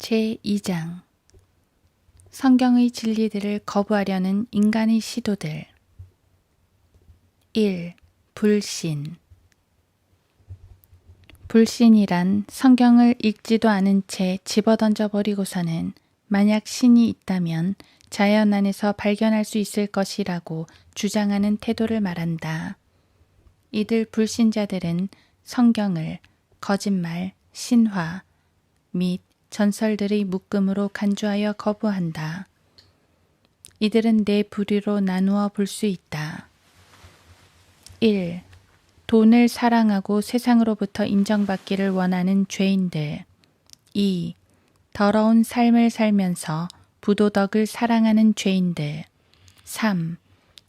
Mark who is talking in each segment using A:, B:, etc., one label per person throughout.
A: 제2장 성경의 진리들을 거부하려는 인간의 시도들. 1. 불신. 불신이란 성경을 읽지도 않은 채 집어던져 버리고서는 만약 신이 있다면 자연 안에서 발견할 수 있을 것이라고 주장하는 태도를 말한다. 이들 불신자들은 성경을 거짓말, 신화 및 전설들의 묶음으로 간주하여 거부한다. 이들은 네 부류로 나누어 볼 수 있다. 1. 돈을 사랑하고 세상으로부터 인정받기를 원하는 죄인들. 2. 더러운 삶을 살면서 부도덕을 사랑하는 죄인들. 3.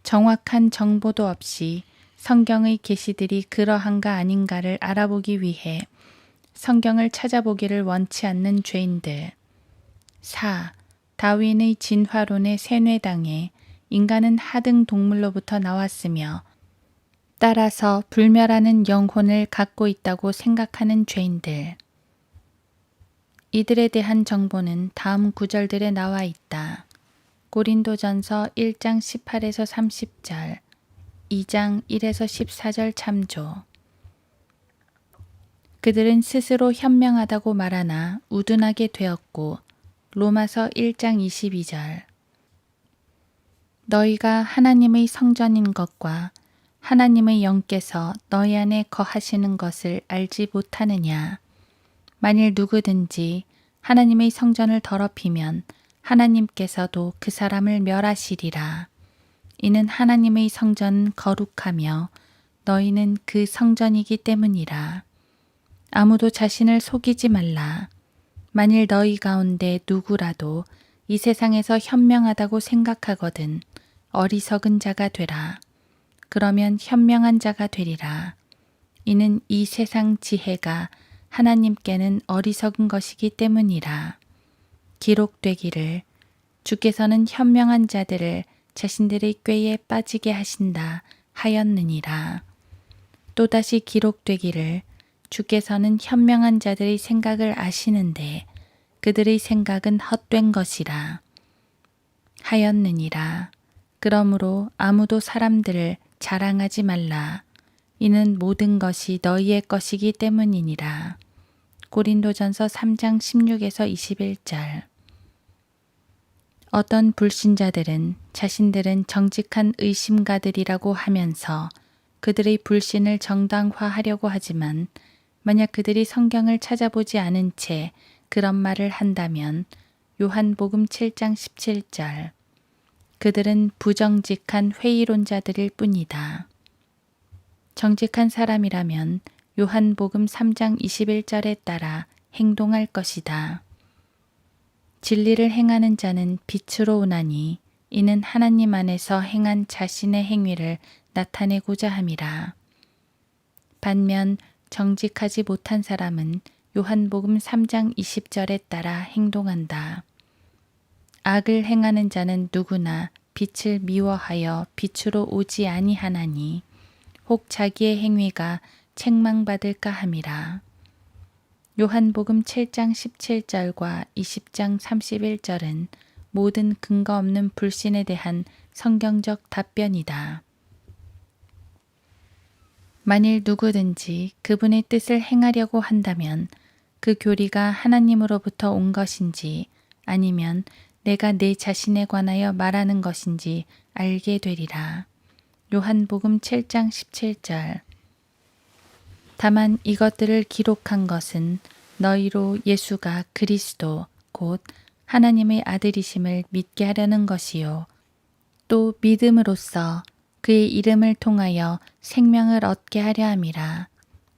A: 정확한 정보도 없이 성경의 계시들이 그러한가 아닌가를 알아보기 위해 성경을 찾아보기를 원치 않는 죄인들. 4. 다윈의 진화론에 세뇌당해 인간은 하등 동물로부터 나왔으며 따라서 불멸하는 영혼을 갖고 있다고 생각하는 죄인들. 이들에 대한 정보는 다음 구절들에 나와 있다. 고린도전서 1장 18에서 30절, 2장 1에서 14절 참조. 그들은 스스로 현명하다고 말하나 우둔하게 되었고 로마서 1장 22절. 너희가 하나님의 성전인 것과 하나님의 영께서 너희 안에 거하시는 것을 알지 못하느냐. 만일 누구든지 하나님의 성전을 더럽히면 하나님께서도 그 사람을 멸하시리라. 이는 하나님의 성전은 거룩하며 너희는 그 성전이기 때문이라. 아무도 자신을 속이지 말라. 만일 너희 가운데 누구라도 이 세상에서 현명하다고 생각하거든 어리석은 자가 되라. 그러면 현명한 자가 되리라. 이는 이 세상 지혜가 하나님께는 어리석은 것이기 때문이라. 기록되기를 주께서는 현명한 자들을 자신들의 꾀에 빠지게 하신다 하였느니라. 또다시 기록되기를 주께서는 현명한 자들의 생각을 아시는데 그들의 생각은 헛된 것이라 하였느니라. 그러므로 아무도 사람들을 자랑하지 말라. 이는 모든 것이 너희의 것이기 때문이니라. 고린도전서 3장 16에서 21절. 어떤 불신자들은 자신들은 정직한 의심가들이라고 하면서 그들의 불신을 정당화하려고 하지만 만약 그들이 성경을 찾아보지 않은 채 그런 말을 한다면 요한복음 7장 17절. 그들은 부정직한 회의론자들일 뿐이다. 정직한 사람이라면 요한복음 3장 21절에 따라 행동할 것이다. 진리를 행하는 자는 빛으로 오나니 이는 하나님 안에서 행한 자신의 행위를 나타내고자 함이라. 반면 정직하지 못한 사람은 요한복음 3장 20절에 따라 행동한다. 악을 행하는 자는 누구나 빛을 미워하여 빛으로 오지 아니하나니 혹 자기의 행위가 책망받을까 함이라. 요한복음 7장 17절과 20장 31절은 모든 근거 없는 불신에 대한 성경적 답변이다. 만일 누구든지 그분의 뜻을 행하려고 한다면 그 교리가 하나님으로부터 온 것인지 아니면 내가 내 자신에 관하여 말하는 것인지 알게 되리라. 요한복음 7장 17절. 다만 이것들을 기록한 것은 너희로 예수가 그리스도 곧 하나님의 아들이심을 믿게 하려는 것이요 또 믿음으로써 그의 이름을 통하여 생명을 얻게 하려 함이라.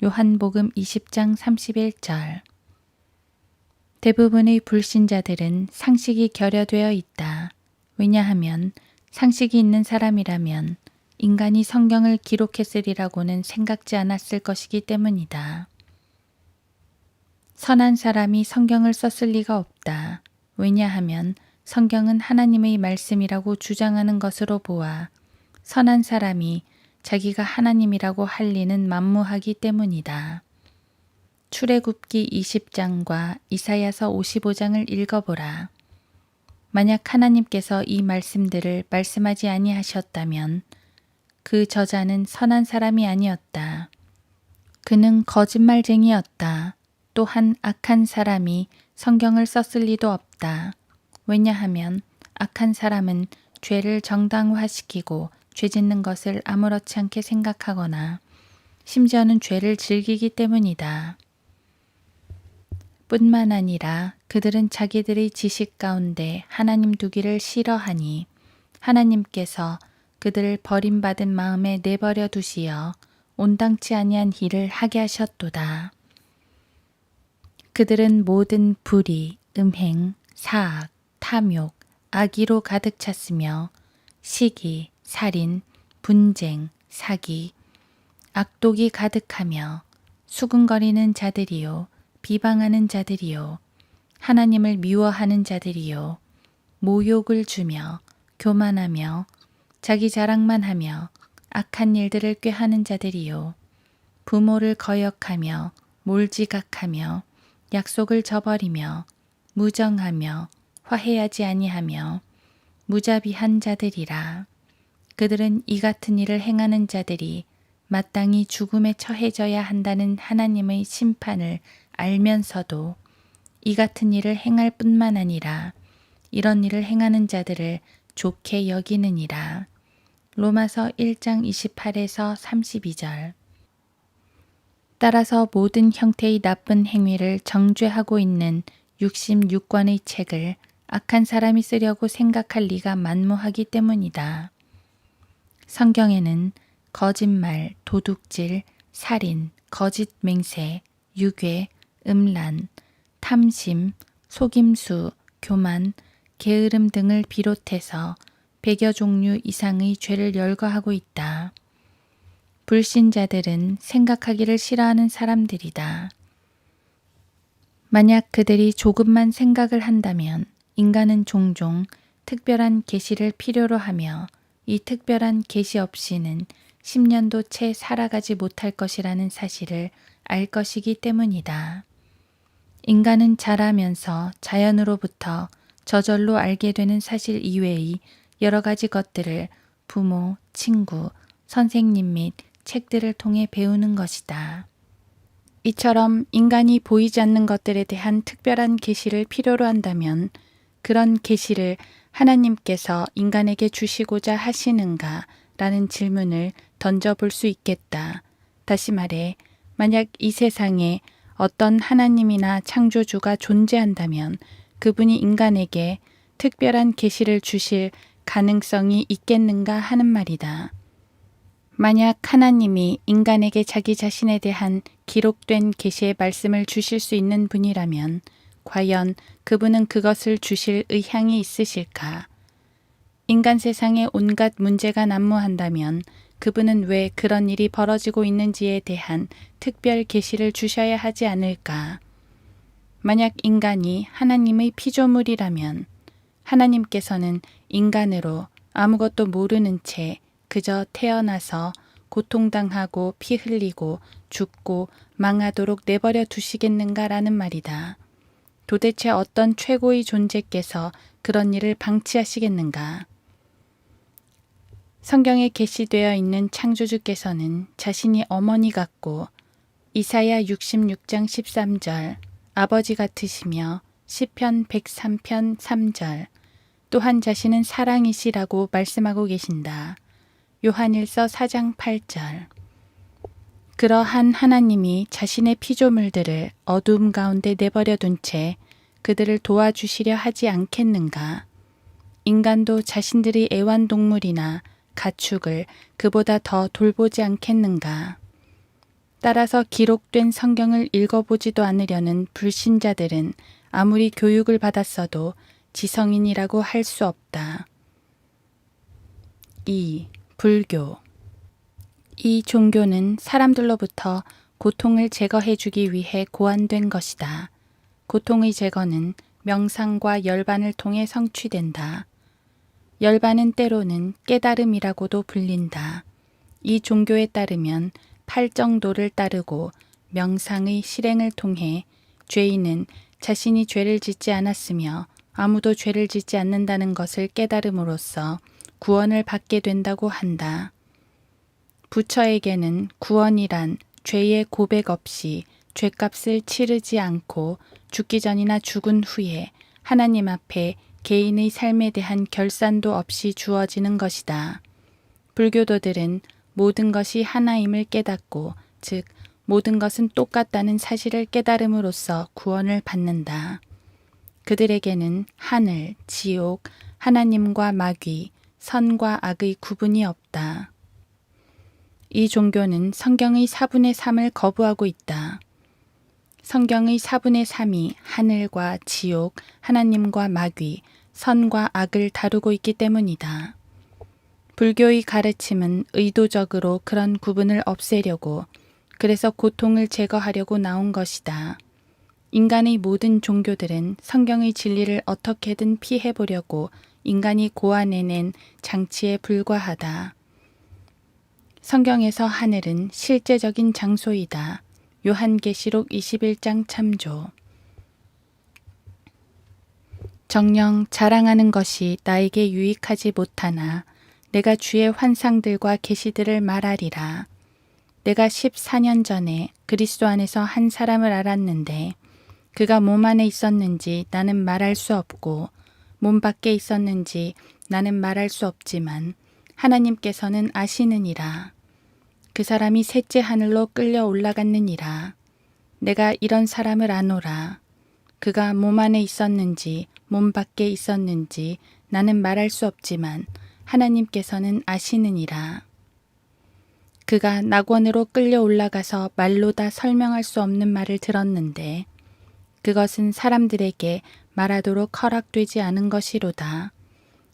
A: 요한복음 20장 31절. 대부분의 불신자들은 상식이 결여되어 있다. 왜냐하면 상식이 있는 사람이라면 인간이 성경을 기록했으리라고는 생각지 않았을 것이기 때문이다. 선한 사람이 성경을 썼을 리가 없다. 왜냐하면 성경은 하나님의 말씀이라고 주장하는 것으로 보아 선한 사람이 자기가 하나님이라고 할 리는 만무하기 때문이다. 출애굽기 20장과 이사야서 55장을 읽어보라. 만약 하나님께서 이 말씀들을 말씀하지 아니하셨다면 그 저자는 선한 사람이 아니었다. 그는 거짓말쟁이였다. 또한 악한 사람이 성경을 썼을 리도 없다. 왜냐하면 악한 사람은 죄를 정당화시키고 죄 짓는 것을 아무렇지 않게 생각하거나 심지어는 죄를 즐기기 때문이다. 뿐만 아니라 그들은 자기들의 지식 가운데 하나님 두기를 싫어하니 하나님께서 그들을 버림받은 마음에 내버려 두시어 온당치 아니한 일을 하게 하셨도다. 그들은 모든 불의, 음행, 사악, 탐욕, 악의로 가득 찼으며 시기, 살인, 분쟁, 사기, 악독이 가득하며 수군거리는 자들이요, 비방하는 자들이요, 하나님을 미워하는 자들이요, 모욕을 주며 교만하며 자기 자랑만 하며 악한 일들을 꾀하는 자들이요, 부모를 거역하며 몰지각하며 약속을 저버리며 무정하며 화해하지 아니하며 무자비한 자들이라. 그들은 이 같은 일을 행하는 자들이 마땅히 죽음에 처해져야 한다는 하나님의 심판을 알면서도 이 같은 일을 행할 뿐만 아니라 이런 일을 행하는 자들을 좋게 여기느니라. 로마서 1장 28에서 32절. 따라서 모든 형태의 나쁜 행위를 정죄하고 있는 66권의 책을 악한 사람이 쓰려고 생각할 리가 만무하기 때문이다. 성경에는 거짓말, 도둑질, 살인, 거짓 맹세, 유괴, 음란, 탐심, 속임수, 교만, 게으름 등을 비롯해서 100여 종류 이상의 죄를 열거하고 있다. 불신자들은 생각하기를 싫어하는 사람들이다. 만약 그들이 조금만 생각을 한다면 인간은 종종 특별한 계시를 필요로 하며 이 특별한 계시 없이는 10년도 채 살아가지 못할 것이라는 사실을 알 것이기 때문이다. 인간은 자라면서 자연으로부터 저절로 알게 되는 사실 이외의 여러 가지 것들을 부모, 친구, 선생님 및 책들을 통해 배우는 것이다. 이처럼 인간이 보이지 않는 것들에 대한 특별한 계시를 필요로 한다면 그런 계시를 하나님께서 인간에게 주시고자 하시는가? 라는 질문을 던져볼 수 있겠다. 다시 말해, 만약 이 세상에 어떤 하나님이나 창조주가 존재한다면 그분이 인간에게 특별한 계시를 주실 가능성이 있겠는가 하는 말이다. 만약 하나님이 인간에게 자기 자신에 대한 기록된 계시의 말씀을 주실 수 있는 분이라면 과연 그분은 그것을 주실 의향이 있으실까? 인간 세상에 온갖 문제가 난무한다면 그분은 왜 그런 일이 벌어지고 있는지에 대한 특별 계시를 주셔야 하지 않을까? 만약 인간이 하나님의 피조물이라면 하나님께서는 인간으로 아무것도 모르는 채 그저 태어나서 고통당하고 피 흘리고 죽고 망하도록 내버려 두시겠는가라는 말이다. 도대체 어떤 최고의 존재께서 그런 일을 방치하시겠는가? 성경에 계시되어 있는 창조주께서는 자신이 어머니 같고 이사야 66장 13절 아버지 같으시며 시편 103편 3절 또한 자신은 사랑이시라고 말씀하고 계신다. 요한일서 4장 8절. 그러한 하나님이 자신의 피조물들을 어두움 가운데 내버려 둔 채 그들을 도와주시려 하지 않겠는가? 인간도 자신들의 애완동물이나 가축을 그보다 더 돌보지 않겠는가? 따라서 기록된 성경을 읽어보지도 않으려는 불신자들은 아무리 교육을 받았어도 지성인이라고 할 수 없다. 2. 불교. 이 종교는 사람들로부터 고통을 제거해주기 위해 고안된 것이다. 고통의 제거는 명상과 열반을 통해 성취된다. 열반은 때로는 깨달음이라고도 불린다. 이 종교에 따르면 팔정도를 따르고 명상의 실행을 통해 죄인은 자신이 죄를 짓지 않았으며 아무도 죄를 짓지 않는다는 것을 깨달음으로써 구원을 받게 된다고 한다. 부처에게는 구원이란 죄의 고백 없이 죄값을 치르지 않고 죽기 전이나 죽은 후에 하나님 앞에 개인의 삶에 대한 결산도 없이 주어지는 것이다. 불교도들은 모든 것이 하나임을 깨닫고, 즉 모든 것은 똑같다는 사실을 깨달음으로써 구원을 받는다. 그들에게는 하늘, 지옥, 하나님과 마귀, 선과 악의 구분이 없다. 이 종교는 성경의 4분의 3을 거부하고 있다. 성경의 4분의 3이 하늘과 지옥, 하나님과 마귀, 선과 악을 다루고 있기 때문이다. 불교의 가르침은 의도적으로 그런 구분을 없애려고, 그래서 고통을 제거하려고 나온 것이다. 인간의 모든 종교들은 성경의 진리를 어떻게든 피해보려고 인간이 고안해낸 장치에 불과하다. 성경에서 하늘은 실제적인 장소이다. 요한계시록 21장 참조. 정녕 자랑하는 것이 나에게 유익하지 못하나 내가 주의 환상들과 계시들을 말하리라. 내가 14년 전에 그리스도 안에서 한 사람을 알았는데 그가 몸 안에 있었는지 나는 말할 수 없고 몸 밖에 있었는지 나는 말할 수 없지만 하나님께서는 아시느니라. 그 사람이 셋째 하늘로 끌려 올라갔느니라. 내가 이런 사람을 아노라. 그가 몸 안에 있었는지 몸 밖에 있었는지 나는 말할 수 없지만 하나님께서는 아시느니라. 그가 낙원으로 끌려 올라가서 말로 다 설명할 수 없는 말을 들었는데 그것은 사람들에게 말하도록 허락되지 않은 것이로다.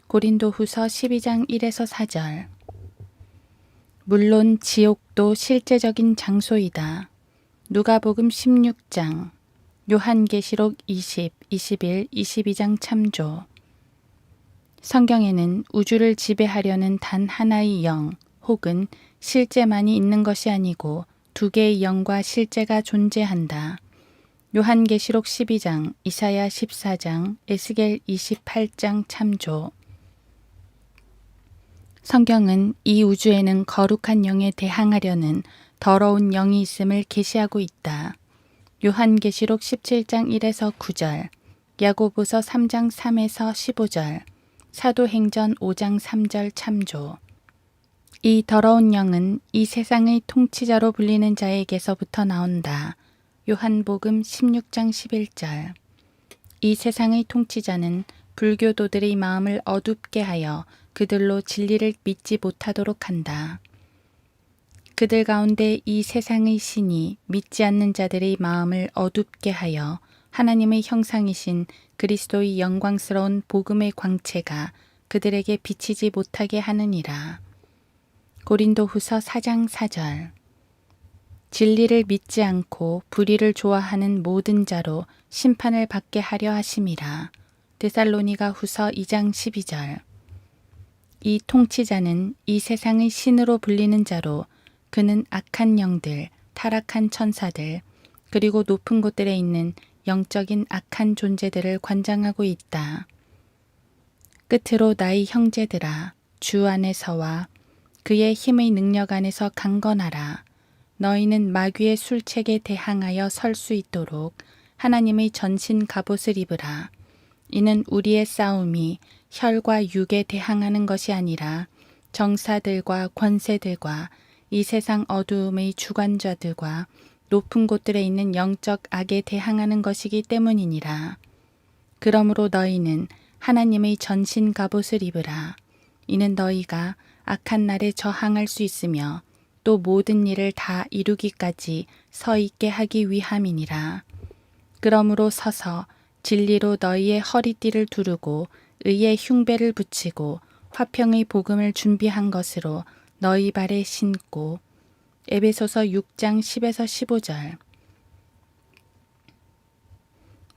A: 고린도후서 12장 1에서 4절. 물론 지옥도 실제적인 장소이다. 누가복음 16장, 요한계시록 20, 21, 22장 참조. 성경에는 우주를 지배하려는 단 하나의 영 혹은 실제만이 있는 것이 아니고 두 개의 영과 실제가 존재한다. 요한계시록 12장, 이사야 14장, 에스겔 28장 참조. 성경은 이 우주에는 거룩한 영에 대항하려는 더러운 영이 있음을 계시하고 있다. 요한계시록 17장 1에서 9절, 야고보서 3장 3에서 15절, 사도행전 5장 3절 참조. 이 더러운 영은 이 세상의 통치자로 불리는 자에게서부터 나온다. 요한복음 16장 11절. 이 세상의 통치자는 불교도들의 마음을 어둡게 하여 그들로 진리를 믿지 못하도록 한다. 그들 가운데 이 세상의 신이 믿지 않는 자들의 마음을 어둡게 하여 하나님의 형상이신 그리스도의 영광스러운 복음의 광채가 그들에게 비치지 못하게 하느니라. 고린도후서 4장 4절. 진리를 믿지 않고 불의를 좋아하는 모든 자로 심판을 받게 하려 하심이라. 데살로니가 후서 2장 12절. 이 통치자는 이 세상의 신으로 불리는 자로 그는 악한 영들, 타락한 천사들, 그리고 높은 곳들에 있는 영적인 악한 존재들을 관장하고 있다. 끝으로 나의 형제들아, 주 안에서와 그의 힘의 능력 안에서 강건하라. 너희는 마귀의 술책에 대항하여 설 수 있도록 하나님의 전신 갑옷을 입으라. 이는 우리의 싸움이 혈과 육에 대항하는 것이 아니라 정사들과 권세들과 이 세상 어두움의 주관자들과 높은 곳들에 있는 영적 악에 대항하는 것이기 때문이니라. 그러므로 너희는 하나님의 전신 갑옷을 입으라. 이는 너희가 악한 날에 저항할 수 있으며 또 모든 일을 다 이루기까지 서 있게 하기 위함이니라. 그러므로 서서 진리로 너희의 허리띠를 두르고 의의 흉배를 붙이고 화평의 복음을 준비한 것으로 너희 발에 신고. 에베소서 6장 10에서 15절.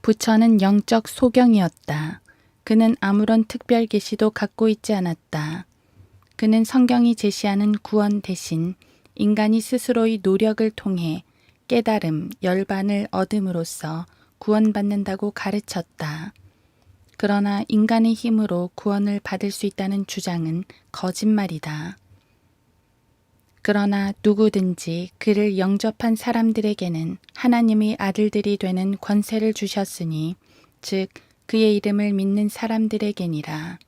A: 부처는 영적 소경이었다. 그는 아무런 특별 계시도 갖고 있지 않았다. 그는 성경이 제시하는 구원 대신 인간이 스스로의 노력을 통해 깨달음, 열반을 얻음으로써 구원받는다고 가르쳤다. 그러나 인간의 힘으로 구원을 받을 수 있다는 주장은 거짓말이다. 그러나 누구든지 그를 영접한 사람들에게는 하나님의 아들들이 되는 권세를 주셨으니 즉 그의 이름을 믿는 사람들에게니라.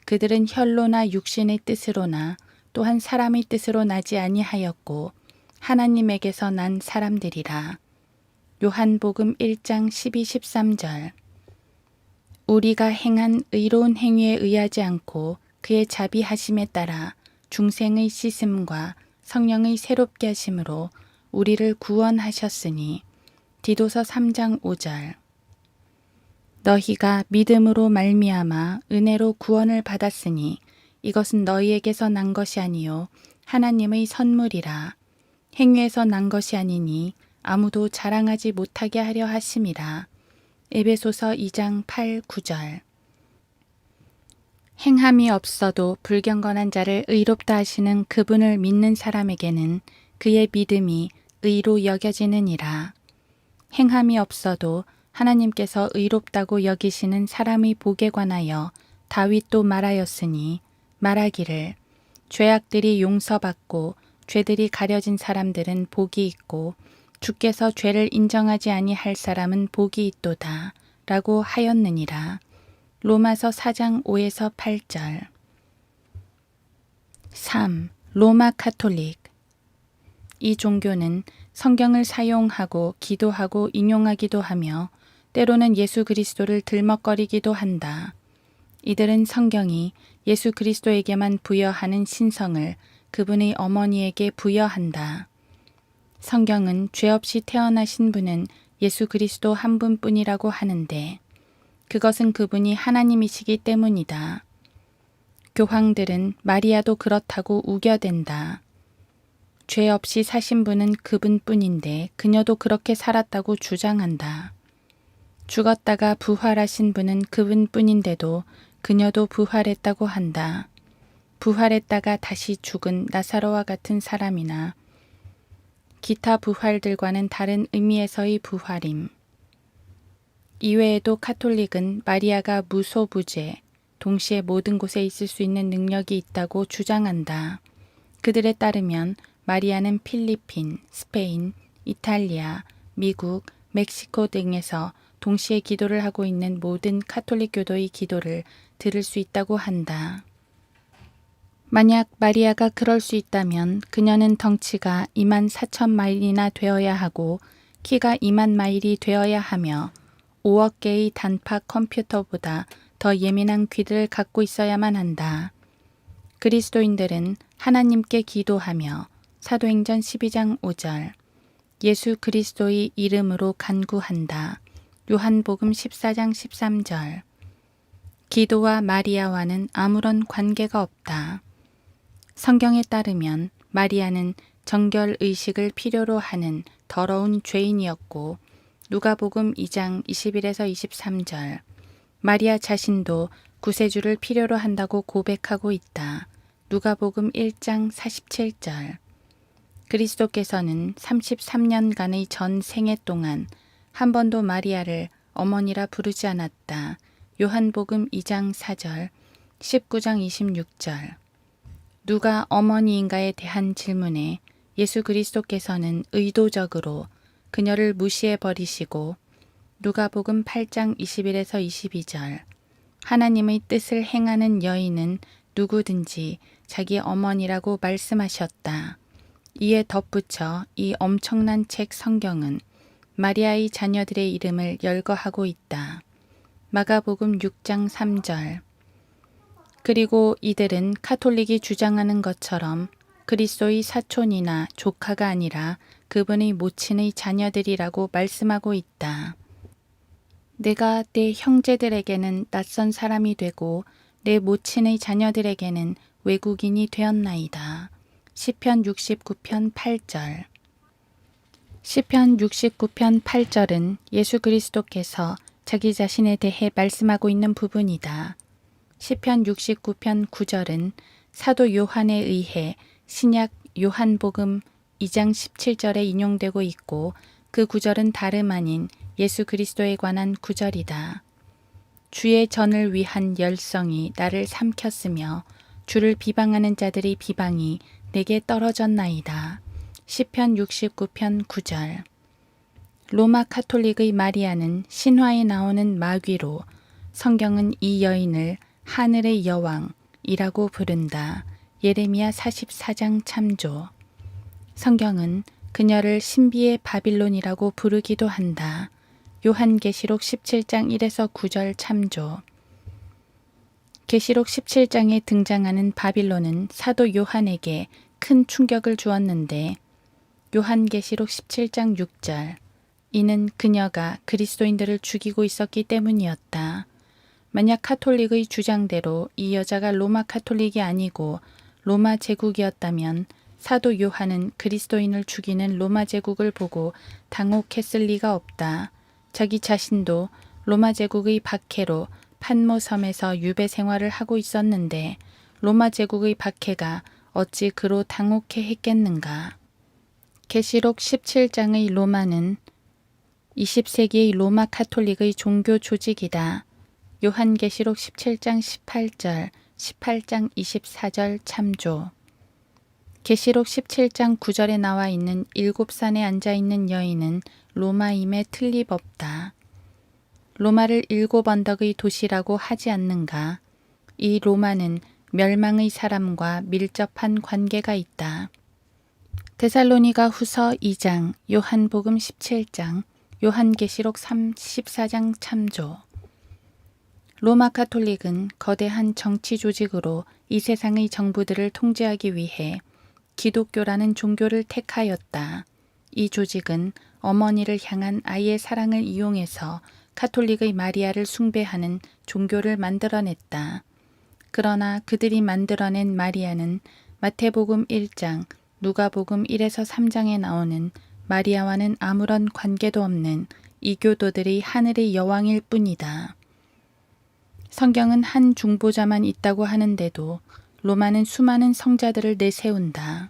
A: 그들은 혈로나 육신의 뜻으로나 또한 사람의 뜻으로 나지 아니하였고 하나님에게서 난 사람들이라. 요한복음 1장 12, 13절. 우리가 행한 의로운 행위에 의하지 않고 그의 자비하심에 따라 중생의 씻음과 성령의 새롭게 하심으로 우리를 구원하셨으니 디도서 3장 5절. 너희가 믿음으로 말미암아 은혜로 구원을 받았으니 이것은 너희에게서 난 것이 아니요 하나님의 선물이라. 행위에서 난 것이 아니니 아무도 자랑하지 못하게 하려 하심이라. 에베소서 2장 8, 9절. 행함이 없어도 불경건한 자를 의롭다 하시는 그분을 믿는 사람에게는 그의 믿음이 의로 여겨지느니라. 행함이 없어도 하나님께서 의롭다고 여기시는 사람의 복에 관하여 다윗도 말하였으니 말하기를 죄악들이 용서받고 죄들이 가려진 사람들은 복이 있고 주께서 죄를 인정하지 아니할 사람은 복이 있도다 라고 하였느니라. 로마서 4장 5에서 8절. 3. 로마 카톨릭. 이 종교는 성경을 사용하고 기도하고 인용하기도 하며 때로는 예수 그리스도를 들먹거리기도 한다. 이들은 성경이 예수 그리스도에게만 부여하는 신성을 그분의 어머니에게 부여한다. 성경은 죄 없이 태어나신 분은 예수 그리스도 한 분뿐이라고 하는데 그것은 그분이 하나님이시기 때문이다. 교황들은 마리아도 그렇다고 우겨댄다. 죄 없이 사신 분은 그분뿐인데 그녀도 그렇게 살았다고 주장한다. 죽었다가 부활하신 분은 그분뿐인데도 그녀도 부활했다고 한다. 부활했다가 다시 죽은 나사로와 같은 사람이나 기타 부활들과는 다른 의미에서의 부활임. 이외에도 카톨릭은 마리아가 무소부재, 동시에 모든 곳에 있을 수 있는 능력이 있다고 주장한다. 그들에 따르면 마리아는 필리핀, 스페인, 이탈리아, 미국, 멕시코 등에서 동시에 기도를 하고 있는 모든 카톨릭 교도의 기도를 들을 수 있다고 한다. 만약 마리아가 그럴 수 있다면 그녀는 덩치가 24,000마일이나 되어야 하고 키가 20,000마일이 되어야 하며 5억 개의 단파 컴퓨터보다 더 예민한 귀를 갖고 있어야만 한다. 그리스도인들은 하나님께 기도하며 사도행전 12장 5절 예수 그리스도의 이름으로 간구한다. 요한복음 14장 13절 기도와 마리아와는 아무런 관계가 없다. 성경에 따르면 마리아는 정결 의식을 필요로 하는 더러운 죄인이었고 누가복음 2장 21에서 23절 마리아 자신도 구세주를 필요로 한다고 고백하고 있다. 누가복음 1장 47절 그리스도께서는 33년간의 전 생애 동안 한 번도 마리아를 어머니라 부르지 않았다. 요한복음 2장 4절 19장 26절 누가 어머니인가에 대한 질문에 예수 그리스도께서는 의도적으로 그녀를 무시해 버리시고 누가복음 8장 21에서 22절 하나님의 뜻을 행하는 여인은 누구든지 자기 어머니라고 말씀하셨다. 이에 덧붙여 이 엄청난 책 성경은 마리아의 자녀들의 이름을 열거하고 있다. 마가복음 6장 3절 그리고 이들은 카톨릭이 주장하는 것처럼 그리스도의 사촌이나 조카가 아니라 그분의 모친의 자녀들이라고 말씀하고 있다. 내가 내 형제들에게는 낯선 사람이 되고 내 모친의 자녀들에게는 외국인이 되었나이다. 시편 69편 8절 시편 69편 8절은 예수 그리스도께서 자기 자신에 대해 말씀하고 있는 부분이다. 시편 69편 9절은 사도 요한에 의해 신약 요한복음 2장 17절에 인용되고 있고 그 구절은 다름 아닌 예수 그리스도에 관한 구절이다. 주의 전을 위한 열성이 나를 삼켰으며 주를 비방하는 자들의 비방이 내게 떨어졌나이다. 시편 69편 9절. 로마 카톨릭의 마리아는 신화에 나오는 마귀로 성경은 이 여인을 하늘의 여왕이라고 부른다. 예레미야 44장 참조. 성경은 그녀를 신비의 바빌론이라고 부르기도 한다. 요한계시록 17장 1에서 9절 참조. 계시록 17장에 등장하는 바빌론은 사도 요한에게 큰 충격을 주었는데 요한계시록 17장 6절. 이는 그녀가 그리스도인들을 죽이고 있었기 때문이었다. 만약 카톨릭의 주장대로 이 여자가 로마 카톨릭이 아니고 로마 제국이었다면 사도 요한은 그리스도인을 죽이는 로마 제국을 보고 당혹했을 리가 없다. 자기 자신도 로마 제국의 박해로 판모섬에서 유배 생활을 하고 있었는데 로마 제국의 박해가 어찌 그로 당혹해 했겠는가. 계시록 17장의 로마는 20세기의 로마 카톨릭의 종교 조직이다. 요한계시록 17장 18절, 18장 24절 참조. 계시록 17장 9절에 나와 있는 7산에 앉아있는 여인은 로마임에 틀림없다. 로마를 7 언덕의 도시라고 하지 않는가? 이 로마는 멸망의 사람과 밀접한 관계가 있다. 데살로니가 후서 2장, 요한복음 17장, 요한계시록 14장 참조. 로마 카톨릭은 거대한 정치 조직으로 이 세상의 정부들을 통제하기 위해 기독교라는 종교를 택하였다. 이 조직은 어머니를 향한 아이의 사랑을 이용해서 카톨릭의 마리아를 숭배하는 종교를 만들어냈다. 그러나 그들이 만들어낸 마리아는 마태복음 1장, 누가복음 1에서 3장에 나오는 마리아와는 아무런 관계도 없는 이교도들의 하늘의 여왕일 뿐이다. 성경은 한 중보자만 있다고 하는데도 로마는 수많은 성자들을 내세운다.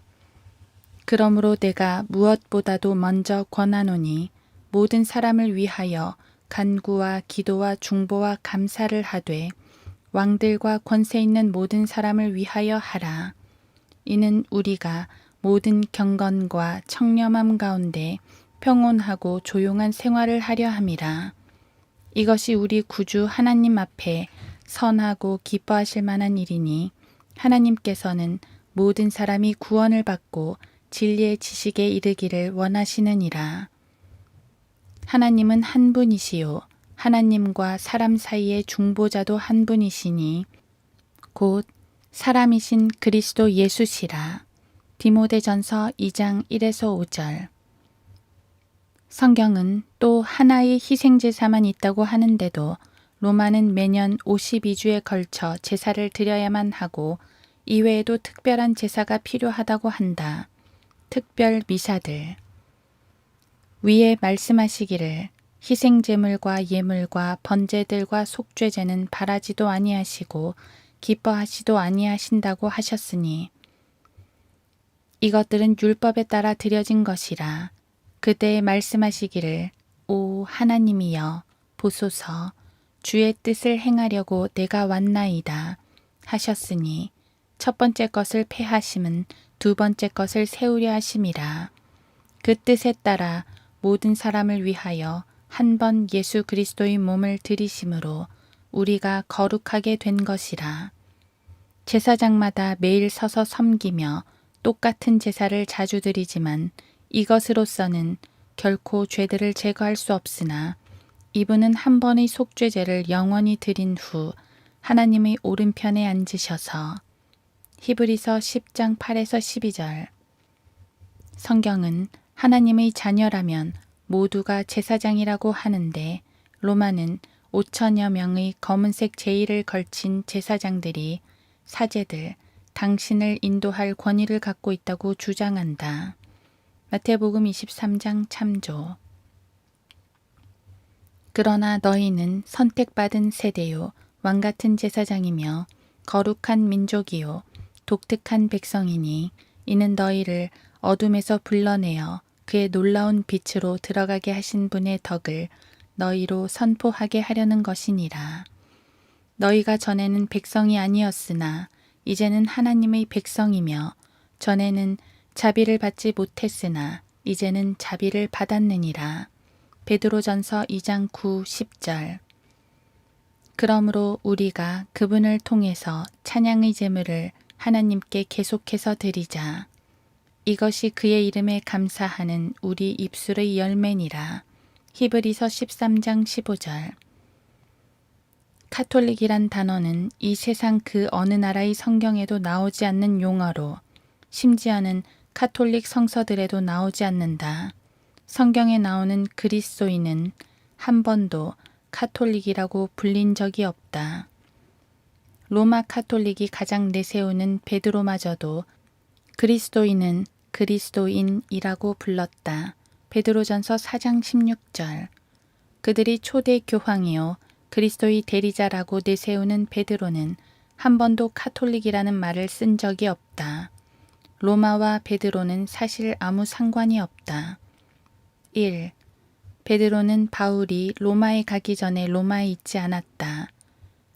A: 그러므로 내가 무엇보다도 먼저 권하노니 모든 사람을 위하여 간구와 기도와 중보와 감사를 하되 왕들과 권세 있는 모든 사람을 위하여 하라. 이는 우리가 모든 경건과 청렴함 가운데 평온하고 조용한 생활을 하려 함이라. 이것이 우리 구주 하나님 앞에 선하고 기뻐하실 만한 일이니 하나님께서는 모든 사람이 구원을 받고 진리의 지식에 이르기를 원하시느니라. 하나님은 한 분이시요 하나님과 사람 사이의 중보자도 한 분이시니 곧 사람이신 그리스도 예수시라. 디모데전서 2장 1에서 5절. 성경은 또 하나의 희생제사만 있다고 하는데도 로마는 매년 52주에 걸쳐 제사를 드려야만 하고 이외에도 특별한 제사가 필요하다고 한다. 특별 미사들. 위에 말씀하시기를 희생제물과 예물과 번제들과 속죄제는 바라지도 아니하시고 기뻐하시도 아니하신다고 하셨으니 이것들은 율법에 따라 드려진 것이라. 그때 말씀하시기를 오 하나님이여 보소서 주의 뜻을 행하려고 내가 왔나이다 하셨으니 첫 번째 것을 폐하심은 두 번째 것을 세우려 하심이라. 그 뜻에 따라 모든 사람을 위하여 한 번 예수 그리스도의 몸을 들이심으로 우리가 거룩하게 된 것이라. 제사장마다 매일 서서 섬기며 똑같은 제사를 자주 드리지만 이것으로서는 결코 죄들을 제거할 수 없으나 이분은 한 번의 속죄제를 영원히 드린 후 하나님의 오른편에 앉으셔서 히브리서 10장 8에서 12절. 성경은 하나님의 자녀라면 모두가 제사장이라고 하는데 로마는 5천여 명의 검은색 제의를 걸친 제사장들이 사제들, 당신을 인도할 권위를 갖고 있다고 주장한다. 마태복음 23장 참조. 그러나 너희는 선택받은 세대요 왕같은 제사장이며 거룩한 민족이요 독특한 백성이니 이는 너희를 어둠에서 불러내어 그의 놀라운 빛으로 들어가게 하신 분의 덕을 너희로 선포하게 하려는 것이니라. 너희가 전에는 백성이 아니었으나 이제는 하나님의 백성이며 전에는 자비를 받지 못했으나 이제는 자비를 받았느니라. 베드로전서 2장 9, 10절. 그러므로 우리가 그분을 통해서 찬양의 제물을 하나님께 계속해서 드리자. 이것이 그의 이름에 감사하는 우리 입술의 열매니라. 히브리서 13장 15절. 카톨릭이란 단어는 이 세상 그 어느 나라의 성경에도 나오지 않는 용어로 심지어는 카톨릭 성서들에도 나오지 않는다. 성경에 나오는 그리스도인은 한 번도 카톨릭이라고 불린 적이 없다. 로마 카톨릭이 가장 내세우는 베드로마저도 그리스도인은 그리스도인이라고 불렀다. 베드로전서 4장 16절. 그들이 초대 교황이요 그리스도의 대리자라고 내세우는 베드로는 한 번도 카톨릭이라는 말을 쓴 적이 없다. 로마와 베드로는 사실 아무 상관이 없다. 1. 베드로는 바울이 로마에 가기 전에 로마에 있지 않았다.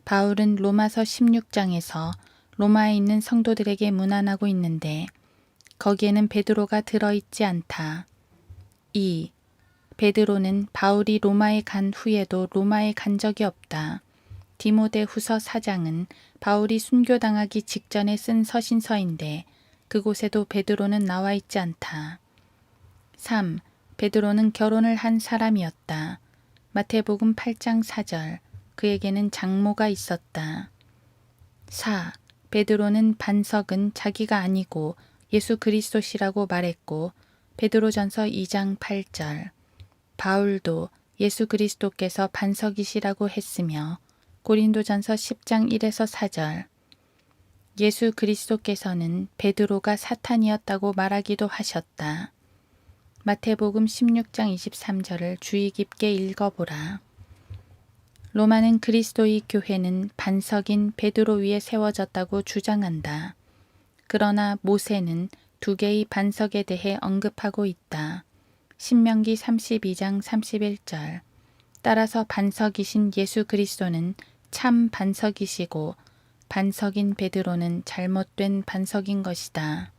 A: 바울은 로마서 16장에서 로마에 있는 성도들에게 문안하고 있는데 거기에는 베드로가 들어있지 않다. 2. 베드로는 바울이 로마에 간 후에도 로마에 간 적이 없다. 디모데후서 4장은 바울이 순교당하기 직전에 쓴 서신서인데 그곳에도 베드로는 나와 있지 않다. 3. 베드로는 결혼을 한 사람이었다. 마태복음 8장 4절. 그에게는 장모가 있었다. 4. 베드로는 반석은 자기가 아니고 예수 그리스도시라고 말했고 베드로전서 2장 8절. 바울도 예수 그리스도께서 반석이시라고 했으며 고린도전서 10장 1에서 4절. 예수 그리스도께서는 베드로가 사탄이었다고 말하기도 하셨다. 마태복음 16장 23절을 주의 깊게 읽어보라. 로마는 그리스도의 교회는 반석인 베드로 위에 세워졌다고 주장한다. 그러나 모세는 두 개의 반석에 대해 언급하고 있다. 신명기 32장 31절. 따라서 반석이신 예수 그리스도는 참 반석이시고 반석인 베드로는 잘못된 반석인 것이다.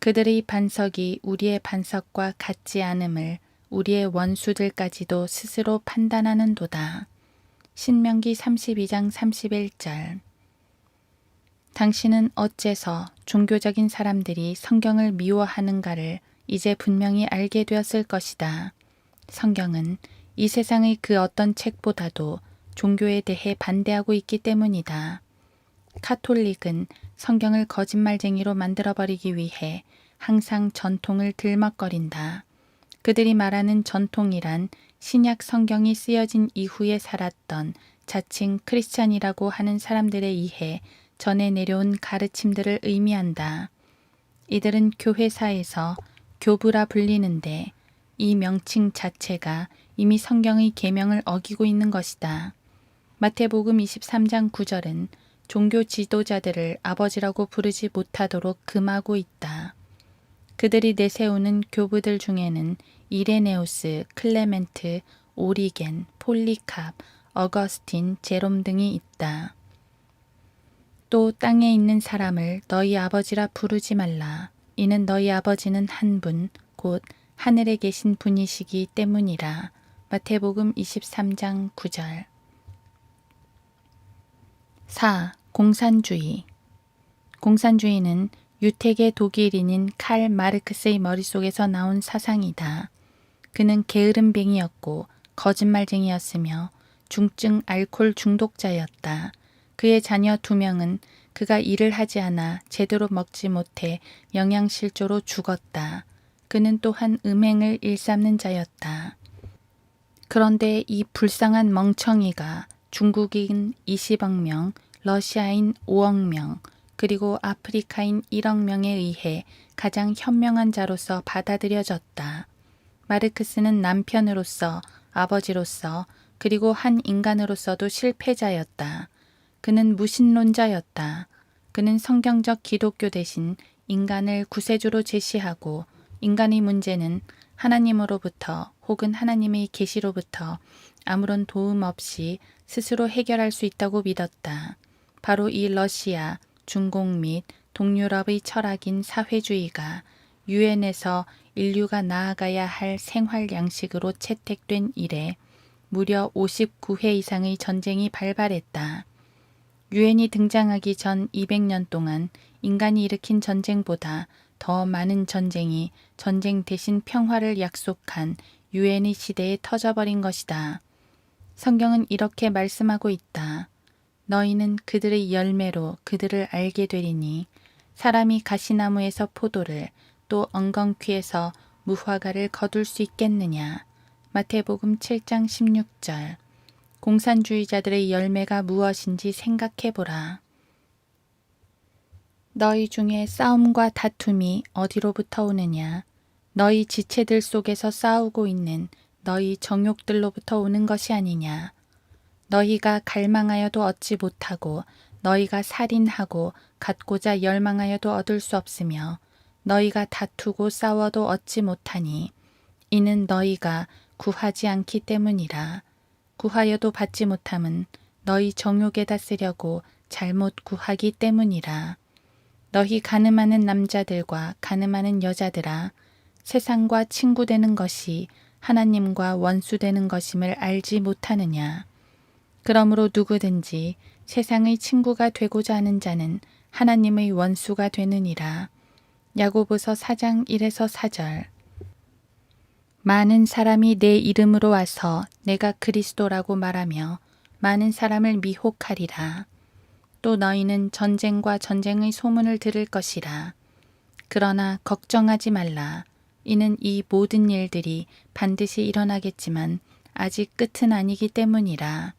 A: 그들의 반석이 우리의 반석과 같지 않음을 우리의 원수들까지도 스스로 판단하는도다. 신명기 32장 31절. 당신은 어째서 종교적인 사람들이 성경을 미워하는가를 이제 분명히 알게 되었을 것이다. 성경은 이 세상의 그 어떤 책보다도 종교에 대해 반대하고 있기 때문이다. 카톨릭은 성경을 거짓말쟁이로 만들어버리기 위해 항상 전통을 들먹거린다. 그들이 말하는 전통이란 신약 성경이 쓰여진 이후에 살았던 자칭 크리스찬이라고 하는 사람들에 의해 전해 내려온 가르침들을 의미한다. 이들은 교회사에서 교부라 불리는데 이 명칭 자체가 이미 성경의 계명을 어기고 있는 것이다. 마태복음 23장 9절은 종교 지도자들을 아버지라고 부르지 못하도록 금하고 있다. 그들이 내세우는 교부들 중에는 이레네우스, 클레멘트, 오리겐, 폴리캅, 어거스틴, 제롬 등이 있다. 또 땅에 있는 사람을 너희 아버지라 부르지 말라. 이는 너희 아버지는 한 분, 곧 하늘에 계신 분이시기 때문이라. 마태복음 23장 9절. 4. 공산주의. 공산주의는 유택의 독일인인 칼 마르크스의 머릿속에서 나온 사상이다. 그는 게으름뱅이였고 거짓말쟁이였으며 중증 알코올 중독자였다. 그의 자녀 2명은 그가 일을 하지 않아 제대로 먹지 못해 영양실조로 죽었다. 그는 또한 음행을 일삼는 자였다. 그런데 이 불쌍한 멍청이가 중국인 20억 명, 러시아인 5억 명, 그리고 아프리카인 1억 명에 의해 가장 현명한 자로서 받아들여졌다. 마르크스는 남편으로서, 아버지로서, 그리고 한 인간으로서도 실패자였다. 그는 무신론자였다. 그는 성경적 기독교 대신 인간을 구세주로 제시하고 인간의 문제는 하나님으로부터 혹은 하나님의 계시로부터 아무런 도움 없이 스스로 해결할 수 있다고 믿었다. 바로 이 러시아, 중국 및 동유럽의 철학인 사회주의가 유엔에서 인류가 나아가야 할 생활 양식으로 채택된 이래 무려 59회 이상의 전쟁이 발발했다. 유엔이 등장하기 전 200년 동안 인간이 일으킨 전쟁보다 더 많은 전쟁이 전쟁 대신 평화를 약속한 유엔의 시대에 터져버린 것이다. 성경은 이렇게 말씀하고 있다. 너희는 그들의 열매로 그들을 알게 되리니 사람이 가시나무에서 포도를 또 엉겅퀴에서 무화과를 거둘 수 있겠느냐. 마태복음 7장 16절. 공산주의자들의 열매가 무엇인지 생각해보라. 너희 중에 싸움과 다툼이 어디로부터 오느냐? 너희 지체들 속에서 싸우고 있는 너희 정욕들로부터 오는 것이 아니냐? 너희가 갈망하여도 얻지 못하고 너희가 살인하고 갖고자 열망하여도 얻을 수 없으며 너희가 다투고 싸워도 얻지 못하니 이는 너희가 구하지 않기 때문이라. 구하여도 받지 못함은 너희 정욕에다 쓰려고 잘못 구하기 때문이라. 너희 가늠하는 남자들과 가늠하는 여자들아, 세상과 친구되는 것이 하나님과 원수되는 것임을 알지 못하느냐. 그러므로 누구든지 세상의 친구가 되고자 하는 자는 하나님의 원수가 되느니라. 야고보서 4장 1에서 4절. 많은 사람이 내 이름으로 와서 내가 그리스도라고 말하며 많은 사람을 미혹하리라. 또 너희는 전쟁과 전쟁의 소문을 들을 것이라. 그러나 걱정하지 말라. 이는 이 모든 일들이 반드시 일어나겠지만 아직 끝은 아니기 때문이라.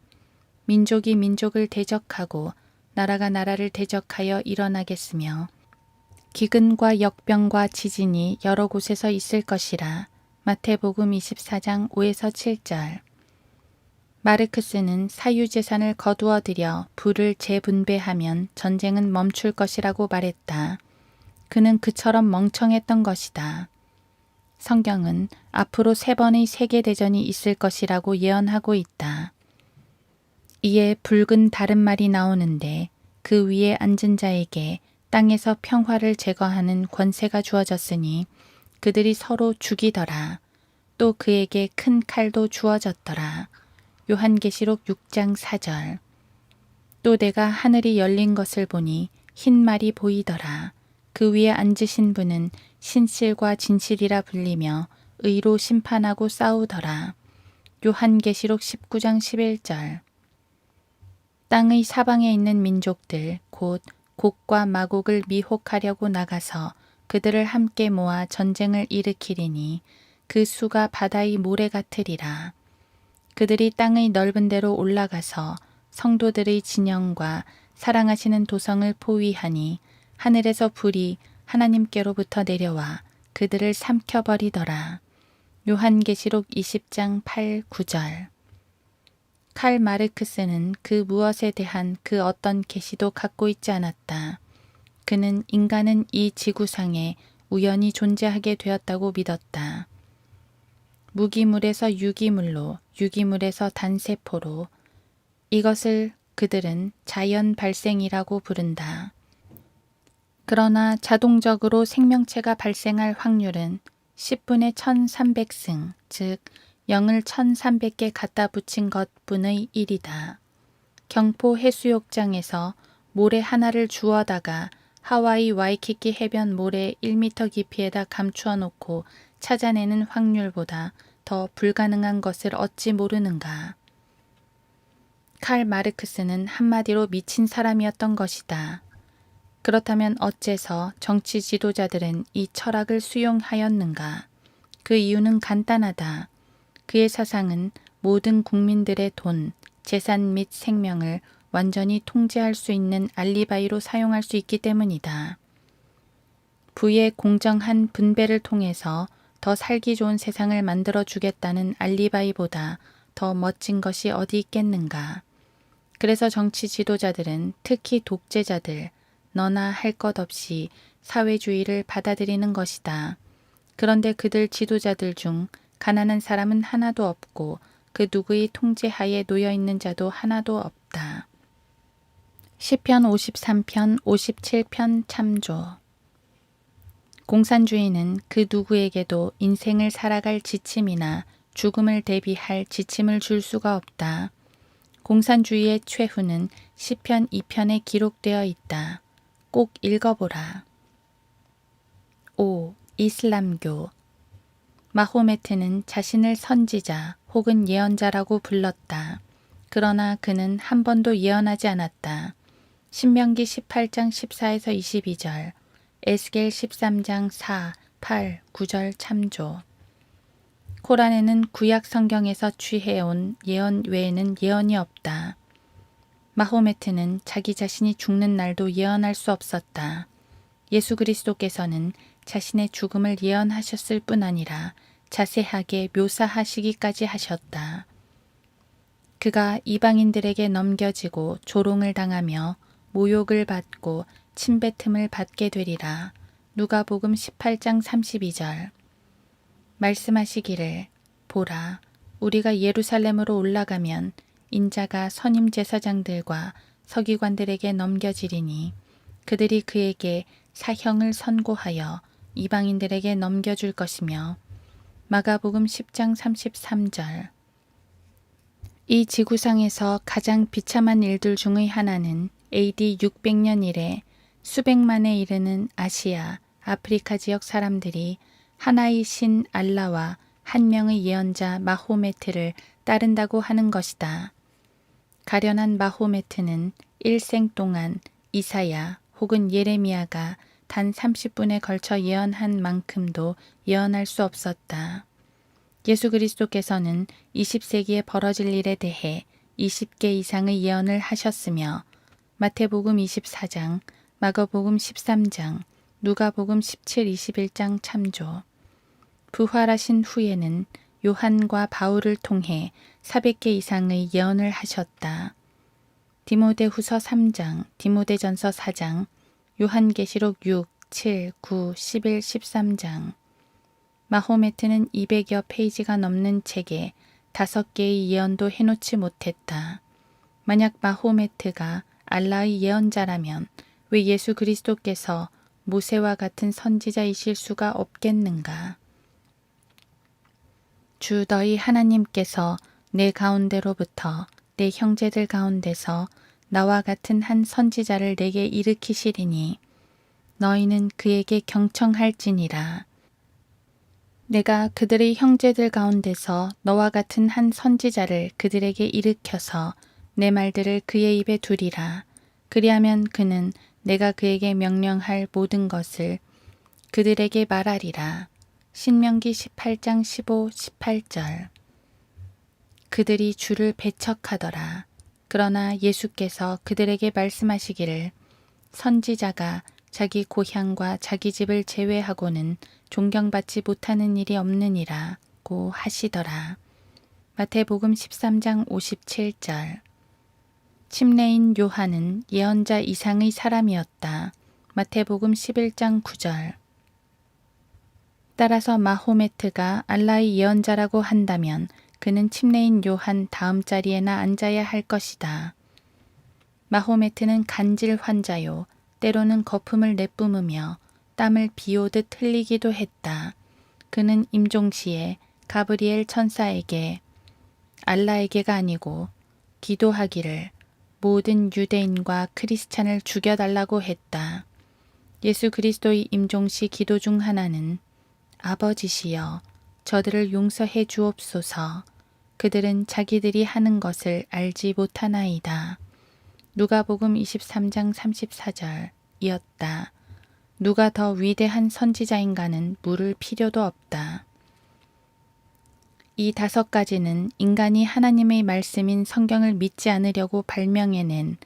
A: 민족이 민족을 대적하고 나라가 나라를 대적하여 일어나겠으며 기근과 역병과 지진이 여러 곳에서 있을 것이라. 마태복음 24장 5에서 7절. 마르크스는 사유재산을 거두어 들여 부를 재분배하면 전쟁은 멈출 것이라고 말했다. 그는 그처럼 멍청했던 것이다. 성경은 앞으로 3번의 세계대전이 있을 것이라고 예언하고 있다. 이에 붉은 다른말이 나오는데 그 위에 앉은 자에게 땅에서 평화를 제거하는 권세가 주어졌으니 그들이 서로 죽이더라. 또 그에게 큰 칼도 주어졌더라. 요한계시록 6장 4절. 또 내가 하늘이 열린 것을 보니 흰 말이 보이더라. 그 위에 앉으신 분은 신실과 진실이라 불리며 의로 심판하고 싸우더라. 요한계시록 19장 11절. 땅의 사방에 있는 민족들 곧 곡과 마곡을 미혹하려고 나가서 그들을 함께 모아 전쟁을 일으키리니 그 수가 바다의 모래 같으리라. 그들이 땅의 넓은 데로 올라가서 성도들의 진영과 사랑하시는 도성을 포위하니 하늘에서 불이 하나님께로부터 내려와 그들을 삼켜버리더라. 요한계시록 20장 8, 9절. 칼 마르크스는 그 무엇에 대한 그 어떤 계시도 갖고 있지 않았다. 그는 인간은 이 지구상에 우연히 존재하게 되었다고 믿었다. 무기물에서 유기물로, 유기물에서 단세포로, 이것을 그들은 자연 발생이라고 부른다. 그러나 자동적으로 생명체가 발생할 확률은 10분의 1300승, 즉 0을 1300개 갖다 붙인 것뿐의 일이다. 경포 해수욕장에서 모래 하나를 주워다가 하와이 와이키키 해변 모래 1m 깊이에다 감추어 놓고 찾아내는 확률보다 더 불가능한 것을 어찌 모르는가. 칼 마르크스는 한마디로 미친 사람이었던 것이다. 그렇다면 어째서 정치 지도자들은 이 철학을 수용하였는가? 그 이유는 간단하다. 그의 사상은 모든 국민들의 돈, 재산 및 생명을 완전히 통제할 수 있는 알리바이로 사용할 수 있기 때문이다. 부의 공정한 분배를 통해서 더 살기 좋은 세상을 만들어 주겠다는 알리바이보다 더 멋진 것이 어디 있겠는가. 그래서 정치 지도자들은 특히 독재자들, 너나 할 것 없이 사회주의를 받아들이는 것이다. 그런데 그들 지도자들 중 가난한 사람은 하나도 없고 그 누구의 통제하에 놓여 있는 자도 하나도 없다. 시편 53편 57편 참조. 공산주의는 그 누구에게도 인생을 살아갈 지침이나 죽음을 대비할 지침을 줄 수가 없다. 공산주의의 최후는 시편 2편에 기록되어 있다. 꼭 읽어보라. 5. 이슬람교. 마호메트는 자신을 선지자 혹은 예언자라고 불렀다. 그러나 그는 한 번도 예언하지 않았다. 신명기 18장 14에서 22절, 에스겔 13장 4, 8, 9절 참조. 코란에는 구약 성경에서 취해온 예언 외에는 예언이 없다. 마호메트는 자기 자신이 죽는 날도 예언할 수 없었다. 예수 그리스도께서는 자신의 죽음을 예언하셨을 뿐 아니라 자세하게 묘사하시기까지 하셨다. 그가 이방인들에게 넘겨지고 조롱을 당하며 모욕을 받고 침뱉음을 받게 되리라. 누가복음 18장 32절. 말씀하시기를 보라, 우리가 예루살렘으로 올라가면 인자가 선임 제사장들과 서기관들에게 넘겨지리니 그들이 그에게 사형을 선고하여 이방인들에게 넘겨줄 것이며. 마가복음 10장 33절. 이 지구상에서 가장 비참한 일들 중의 하나는 AD 600년 이래 수백만에 이르는 아시아, 아프리카 지역 사람들이 하나의 신 알라와 한 명의 예언자 마호메트를 따른다고 하는 것이다. 가련한 마호메트는 일생 동안 이사야 혹은 예레미야가 단 30분에 걸쳐 예언한 만큼도 예언할 수 없었다. 예수 그리스도께서는 20세기에 벌어질 일에 대해 20개 이상의 예언을 하셨으며 마태복음 24장, 마가복음 13장, 누가복음 17, 21장 참조. 부활하신 후에는 요한과 바울을 통해 400개 이상의 예언을 하셨다. 디모데후서 3장, 디모데전서 4장, 요한계시록 6, 7, 9, 11, 13장. 마호메트는 200여 페이지가 넘는 책에 5개의 예언도 해놓지 못했다. 만약 마호메트가 알라의 예언자라면 왜 예수 그리스도께서 모세와 같은 선지자이실 수가 없겠는가? 주 너희 하나님께서 내 가운데로부터 내 형제들 가운데서 나와 같은 한 선지자를 내게 일으키시리니 너희는 그에게 경청할지니라. 내가 그들의 형제들 가운데서 너와 같은 한 선지자를 그들에게 일으켜서 내 말들을 그의 입에 두리라. 그리하면 그는 내가 그에게 명령할 모든 것을 그들에게 말하리라. 신명기 18장 15, 18절. 그들이 주를 배척하더라. 그러나 예수께서 그들에게 말씀하시기를 선지자가 자기 고향과 자기 집을 제외하고는 존경받지 못하는 일이 없느니라고 하시더라. 마태복음 13장 57절. 침례인 요한은 예언자 이상의 사람이었다. 마태복음 11장 9절. 따라서 마호메트가 알라의 예언자라고 한다면 그는 침례인 요한 다음 자리에나 앉아야 할 것이다. 마호메트는 간질 환자요, 때로는 거품을 내뿜으며 땀을 비오듯 흘리기도 했다. 그는 임종시에 가브리엘 천사에게 알라에게가 아니고 기도하기를 모든 유대인과 크리스찬을 죽여달라고 했다. 예수 그리스도의 임종시 기도 중 하나는 아버지시여 저들을 용서해 주옵소서. 그들은 자기들이 하는 것을 알지 못하나이다. 누가복음 23장 34절이었다. 누가 더 위대한 선지자인가는 물을 필요도 없다. 이 5가지는 인간이 하나님의 말씀인 성경을 믿지 않으려고 발명해낸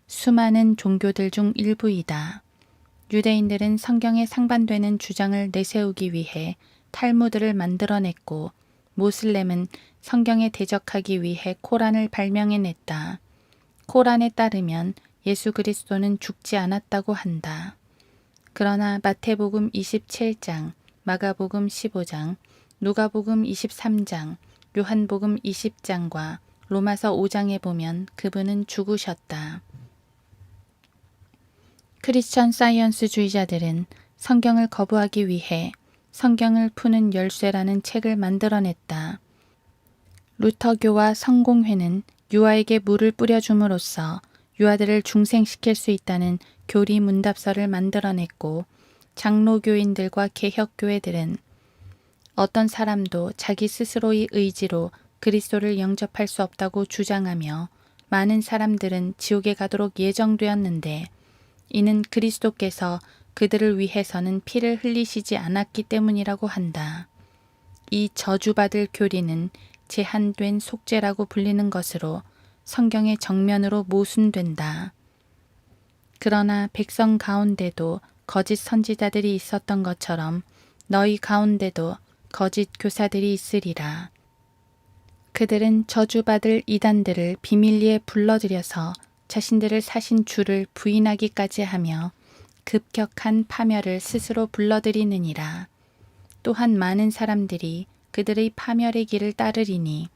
A: 수많은 종교들 중 일부이다. 유대인들은 성경에 상반되는 주장을 내세우기 위해 탈무드를 만들어냈고 모슬렘은 성경에 대적하기 위해 코란을 발명해냈다. 코란에 따르면 예수 그리스도는 죽지 않았다고 한다. 그러나 마태복음 27장, 마가복음 15장, 누가복음 23장, 요한복음 20장과 로마서 5장에 보면 그분은 죽으셨다. 크리스천 사이언스주의자들은 성경을 거부하기 위해 성경을 푸는 열쇠라는 책을 만들어냈다. 루터교와 성공회는 유아에게 물을 뿌려줌으로써 유아들을 중생시킬 수 있다는 교리 문답서를 만들어냈고, 장로교인들과 개혁교회들은 어떤 사람도 자기 스스로의 의지로 그리스도를 영접할 수 없다고 주장하며 많은 사람들은 지옥에 가도록 예정되었는데, 이는 그리스도께서 그들을 위해서는 피를 흘리시지 않았기 때문이라고 한다. 이 저주받을 교리는 제한된 속죄라고 불리는 것으로 성경의 정면으로 모순된다. 그러나 백성 가운데도 거짓 선지자들이 있었던 것처럼 너희 가운데도 거짓 교사들이 있으리라. 그들은 저주받을 이단들을 비밀리에 불러들여서 자신들을 사신 주를 부인하기까지 하며 급격한 파멸을 스스로 불러들이느니라. 또한 많은 사람들이 그들의 파멸의 길을 따르리니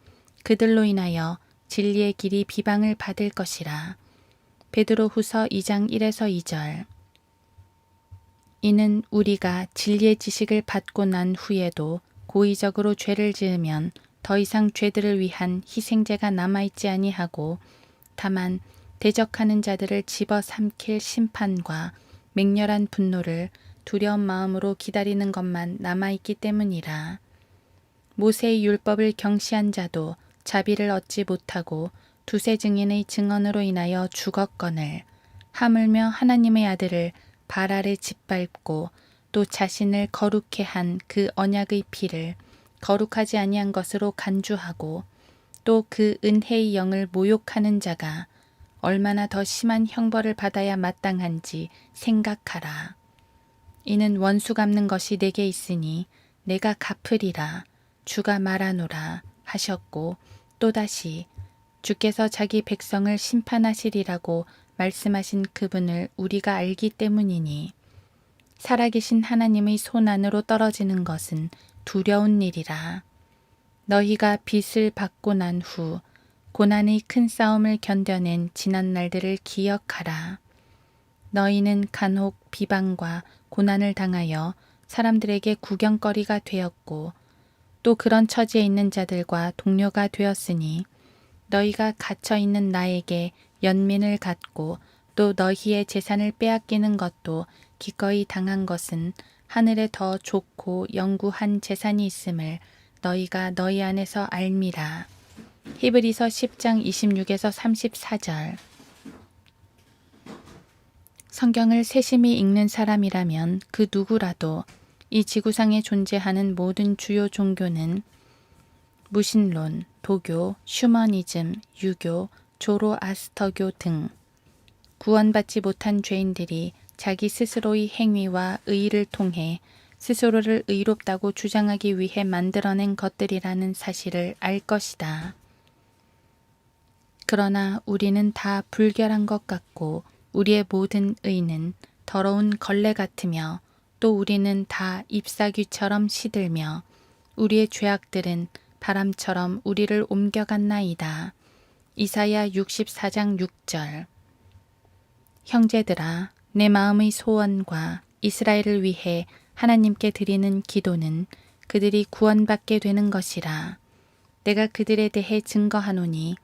A: 그들로 인하여 진리의 길이 비방을 받을 것이라. 베드로후서 2장 1에서 2절. 이는 우리가 진리의 지식을 받고 난 후에도 고의적으로 죄를 지으면 더 이상 죄들을 위한 희생제가 남아있지 아니하고 다만 대적하는 자들을 집어삼킬 심판과 맹렬한 분노를 두려운 마음으로 기다리는 것만 남아있기 때문이라. 모세의 율법을 경시한 자도 자비를 얻지 못하고 두세 증인의 증언으로 인하여 죽었거늘, 하물며 하나님의 아들을 발 아래 짓밟고 또 자신을 거룩해 한 그 언약의 피를 거룩하지 아니한 것으로 간주하고 또 그 은혜의 영을 모욕하는 자가 얼마나 더 심한 형벌을 받아야 마땅한지 생각하라. 이는 원수 갚는 것이 내게 있으니 내가 갚으리라 주가 말하노라 하셨고, 또다시 주께서 자기 백성을 심판하시리라고 말씀하신 그분을 우리가 알기 때문이니 살아계신 하나님의 손 안으로 떨어지는 것은 두려운 일이라. 너희가 빚을 받고 난 후 고난의 큰 싸움을 견뎌낸 지난 날들을 기억하라. 너희는 간혹 비방과 고난을 당하여 사람들에게 구경거리가 되었고 또 그런 처지에 있는 자들과 동료가 되었으니 너희가 갇혀있는 나에게 연민을 갖고 또 너희의 재산을 빼앗기는 것도 기꺼이 당한 것은 하늘에 더 좋고 영구한 재산이 있음을 너희가 너희 안에서 알미라. 히브리서 10장 26에서 34절. 성경을 세심히 읽는 사람이라면 그 누구라도 이 지구상에 존재하는 모든 주요 종교는 무신론, 도교, 슈머니즘, 유교, 조로아스터교 등 구원받지 못한 죄인들이 자기 스스로의 행위와 의의를 통해 스스로를 의롭다고 주장하기 위해 만들어낸 것들이라는 사실을 알 것이다. 그러나 우리는 다 불결한 것 같고 우리의 모든 의는 더러운 걸레 같으며 또 우리는 다 잎사귀처럼 시들며 우리의 죄악들은 바람처럼 우리를 옮겨갔나이다. 이사야 64장 6절. 형제들아, 내 마음의 소원과 이스라엘을 위해 하나님께 드리는 기도는 그들이 구원받게 되는 것이라. 내가 그들에 대해 증거하노니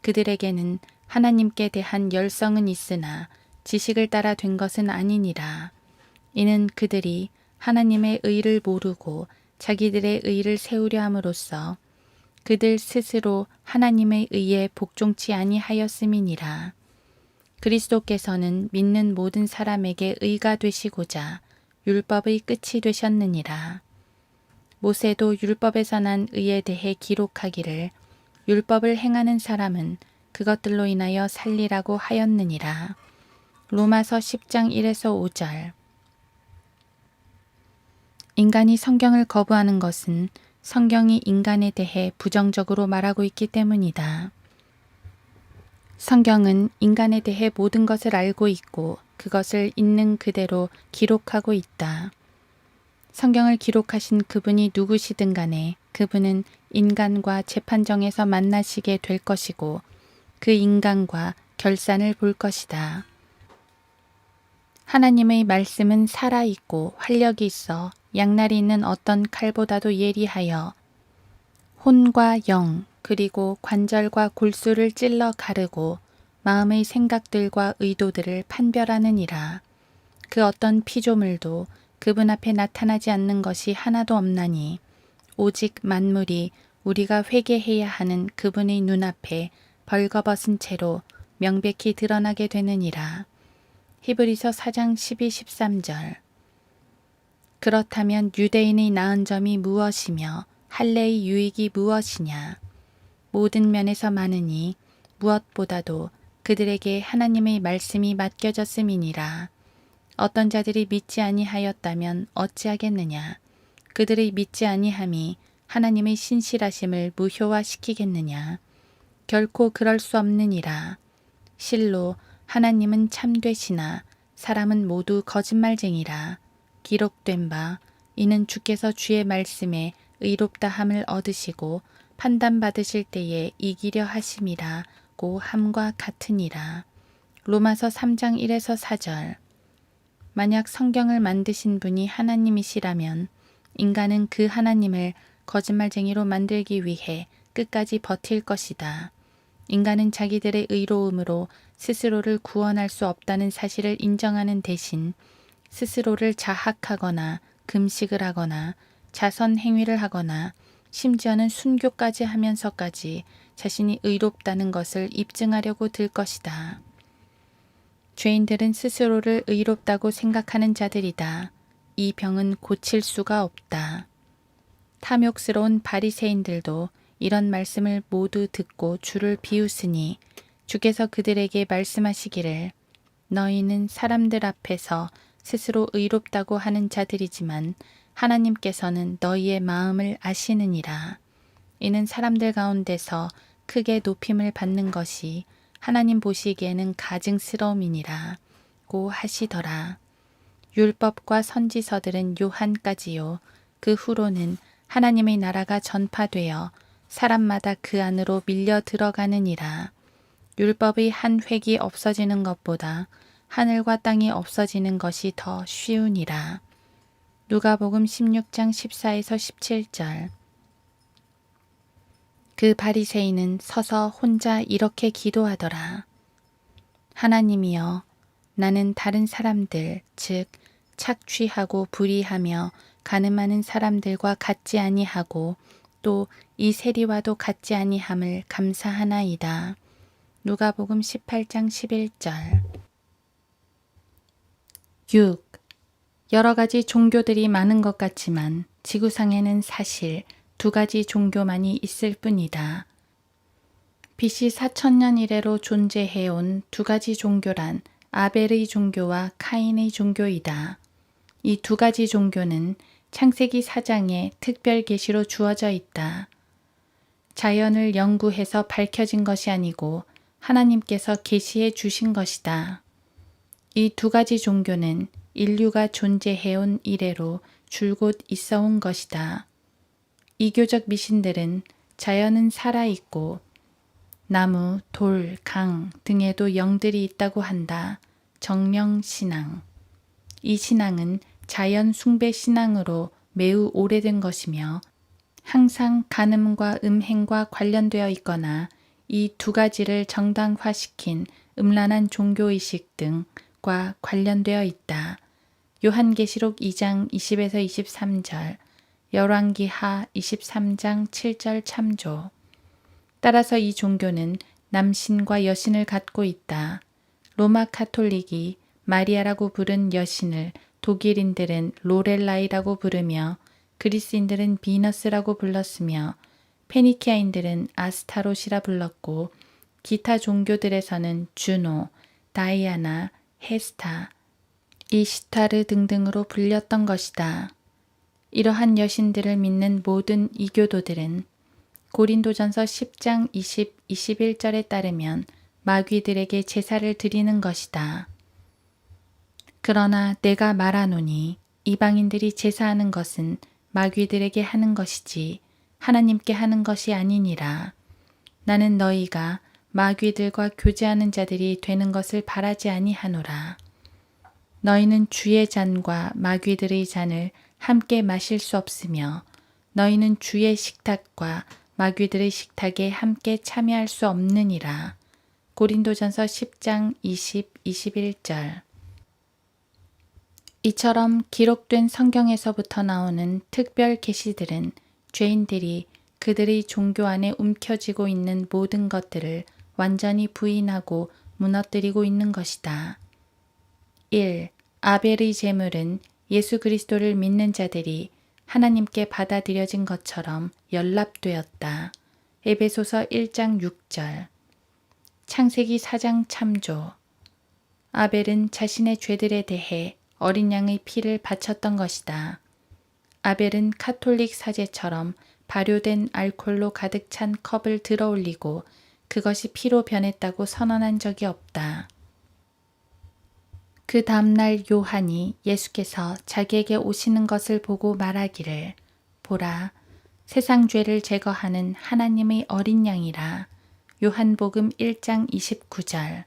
A: 그들에게는 하나님께 대한 열성은 있으나 지식을 따라 된 것은 아니니라. 이는 그들이 하나님의 의를 모르고 자기들의 의를 세우려 함으로써 그들 스스로 하나님의 의에 복종치 아니하였음이니라. 그리스도께서는 믿는 모든 사람에게 의가 되시고자 율법의 끝이 되셨느니라. 모세도 율법에서 난 의에 대해 기록하기를 율법을 행하는 사람은 그것들로 인하여 살리라고 하였느니라. 로마서 10장 1에서 5절. 인간이 성경을 거부하는 것은 성경이 인간에 대해 부정적으로 말하고 있기 때문이다. 성경은 인간에 대해 모든 것을 알고 있고 그것을 있는 그대로 기록하고 있다. 성경을 기록하신 그분이 누구시든 간에 그분은 인간과 재판정에서 만나시게 될 것이고 그 인간과 결산을 볼 것이다. 하나님의 말씀은 살아있고 활력이 있어 양날이 있는 어떤 칼보다도 예리하여 혼과 영 그리고 관절과 골수를 찔러 가르고 마음의 생각들과 의도들을 판별하느니라. 그 어떤 피조물도 그분 앞에 나타나지 않는 것이 하나도 없나니 오직 만물이 우리가 회개해야 하는 그분의 눈앞에 벌거벗은 채로 명백히 드러나게 되느니라. 히브리서 4장 12, 13절. 그렇다면 유대인의 나은 점이 무엇이며 할례의 유익이 무엇이냐. 모든 면에서 많으니 무엇보다도 그들에게 하나님의 말씀이 맡겨졌음이니라. 어떤 자들이 믿지 아니하였다면 어찌하겠느냐. 그들의 믿지 아니함이 하나님의 신실하심을 무효화시키겠느냐. 결코 그럴 수 없느니라. 실로 하나님은 참되시나 사람은 모두 거짓말쟁이라. 기록된 바 이는 주께서 주의 말씀에 의롭다함을 얻으시고 판단받으실 때에 이기려 하심이라고 함과 같으니라. 로마서 3장 1에서 4절. 만약 성경을 만드신 분이 하나님이시라면 인간은 그 하나님을 거짓말쟁이로 만들기 위해 끝까지 버틸 것이다. 인간은 자기들의 의로움으로 스스로를 구원할 수 없다는 사실을 인정하는 대신 스스로를 자학하거나 금식을 하거나 자선 행위를 하거나 심지어는 순교까지 하면서까지 자신이 의롭다는 것을 입증하려고 들 것이다. 죄인들은 스스로를 의롭다고 생각하는 자들이다. 이 병은 고칠 수가 없다. 탐욕스러운 바리새인들도 이런 말씀을 모두 듣고 주를 비웃으니 주께서 그들에게 말씀하시기를 너희는 사람들 앞에서 스스로 의롭다고 하는 자들이지만 하나님께서는 너희의 마음을 아시느니라. 이는 사람들 가운데서 크게 높임을 받는 것이 하나님 보시기에는 가증스러움이니라 고 하시더라. 율법과 선지서들은 요한까지요. 그 후로는 하나님의 나라가 전파되어 사람마다 그 안으로 밀려 들어가느니라. 율법의 한 획이 없어지는 것보다 하늘과 땅이 없어지는 것이 더 쉬우니라. 누가복음 16장 14에서 17절. 그 바리새인은 서서 혼자 이렇게 기도하더라. 하나님이여, 나는 다른 사람들, 즉 착취하고 불의하며 가늠하는 사람들과 같지 아니하고 또 이 세리와도 같지 아니함을 감사하나이다. 누가복음 18장 11절. 6. 여러 가지 종교들이 많은 것 같지만 지구상에는 사실 두 가지 종교만이 있을 뿐이다. BC 4000년 이래로 존재해온 두 가지 종교란 아벨의 종교와 카인의 종교이다. 이 두 가지 종교는 창세기 4장에 특별 계시로 주어져 있다. 자연을 연구해서 밝혀진 것이 아니고 하나님께서 계시해 주신 것이다. 이 두 가지 종교는 인류가 존재해온 이래로 줄곧 있어온 것이다. 이교적 미신들은 자연은 살아있고 나무, 돌, 강 등에도 영들이 있다고 한다. 정령신앙. 이 신앙은 자연 숭배 신앙으로 매우 오래된 것이며 항상 간음과 음행과 관련되어 있거나 이 두 가지를 정당화시킨 음란한 종교의식 등과 관련되어 있다. 요한계시록 2장 20에서 23절, 열왕기하 23장 7절 참조. 따라서 이 종교는 남신과 여신을 갖고 있다. 로마 카톨릭이 마리아라고 부른 여신을 독일인들은 로렐라이라고 부르며 그리스인들은 비너스라고 불렀으며 페니키아인들은 아스타롯이라 불렀고 기타 종교들에서는 주노, 다이아나, 헤스타, 이시타르 등등으로 불렸던 것이다. 이러한 여신들을 믿는 모든 이교도들은 고린도전서 10장 20, 21절에 따르면 마귀들에게 제사를 드리는 것이다. 그러나 내가 말하노니 이방인들이 제사하는 것은 마귀들에게 하는 것이지 하나님께 하는 것이 아니니라. 나는 너희가 마귀들과 교제하는 자들이 되는 것을 바라지 아니하노라. 너희는 주의 잔과 마귀들의 잔을 함께 마실 수 없으며 너희는 주의 식탁과 마귀들의 식탁에 함께 참여할 수 없느니라. 고린도전서 10장 20-21절. 이처럼 기록된 성경에서부터 나오는 특별 계시들은 죄인들이 그들의 종교 안에 움켜쥐고 있는 모든 것들을 완전히 부인하고 무너뜨리고 있는 것이다. 1. 아벨의 제물은 예수 그리스도를 믿는 자들이 하나님께 받아들여진 것처럼 연락되었다. 에베소서 1장 6절. 창세기 4장 참조. 아벨은 자신의 죄들에 대해 어린 양의 피를 바쳤던 것이다. 아벨은 카톨릭 사제처럼 발효된 알코올로 가득 찬 컵을 들어 올리고 그것이 피로 변했다고 선언한 적이 없다. 그 다음날 요한이 예수께서 자기에게 오시는 것을 보고 말하기를 보라, 세상 죄를 제거하는 하나님의 어린 양이라. 요한복음 1장 29절.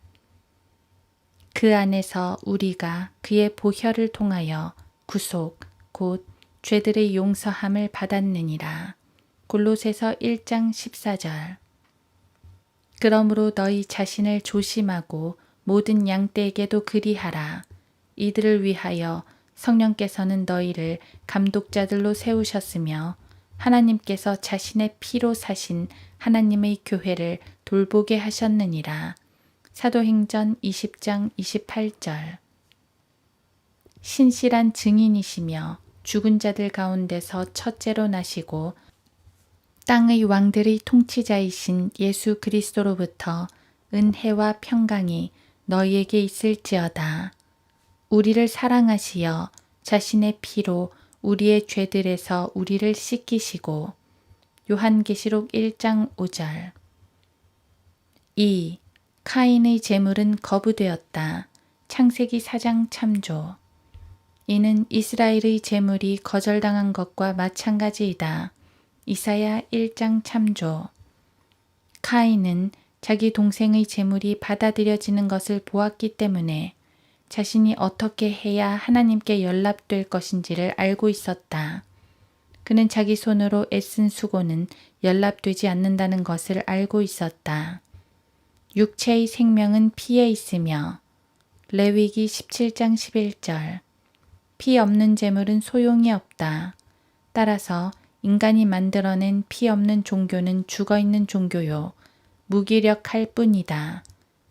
A: 그 안에서 우리가 그의 보혈을 통하여 구속, 곧 죄들의 용서함을 받았느니라. 골로새서 1장 14절. 그러므로 너희 자신을 조심하고 모든 양떼에게도 그리하라. 이들을 위하여 성령께서는 너희를 감독자들로 세우셨으며 하나님께서 자신의 피로 사신 하나님의 교회를 돌보게 하셨느니라. 사도행전 20장 28절. 신실한 증인이시며 죽은 자들 가운데서 첫째로 나시고 땅의 왕들의 통치자이신 예수 그리스도로부터 은혜와 평강이 너희에게 있을지어다. 우리를 사랑하시어 자신의 피로 우리의 죄들에서 우리를 씻기시고. 요한계시록 1장 5절. 2. 카인의 제물은 거부되었다. 창세기 4장 참조. 이는 이스라엘의 제물이 거절당한 것과 마찬가지이다. 이사야 1장 참조. 카인은 자기 동생의 제물이 받아들여지는 것을 보았기 때문에 자신이 어떻게 해야 하나님께 연락될 것인지를 알고 있었다. 그는 자기 손으로 애쓴 수고는 연락되지 않는다는 것을 알고 있었다. 육체의 생명은 피에 있으며 레위기 17장 11절. 피 없는 제물은 소용이 없다. 따라서 인간이 만들어낸 피 없는 종교는 죽어있는 종교요. 무기력할 뿐이다.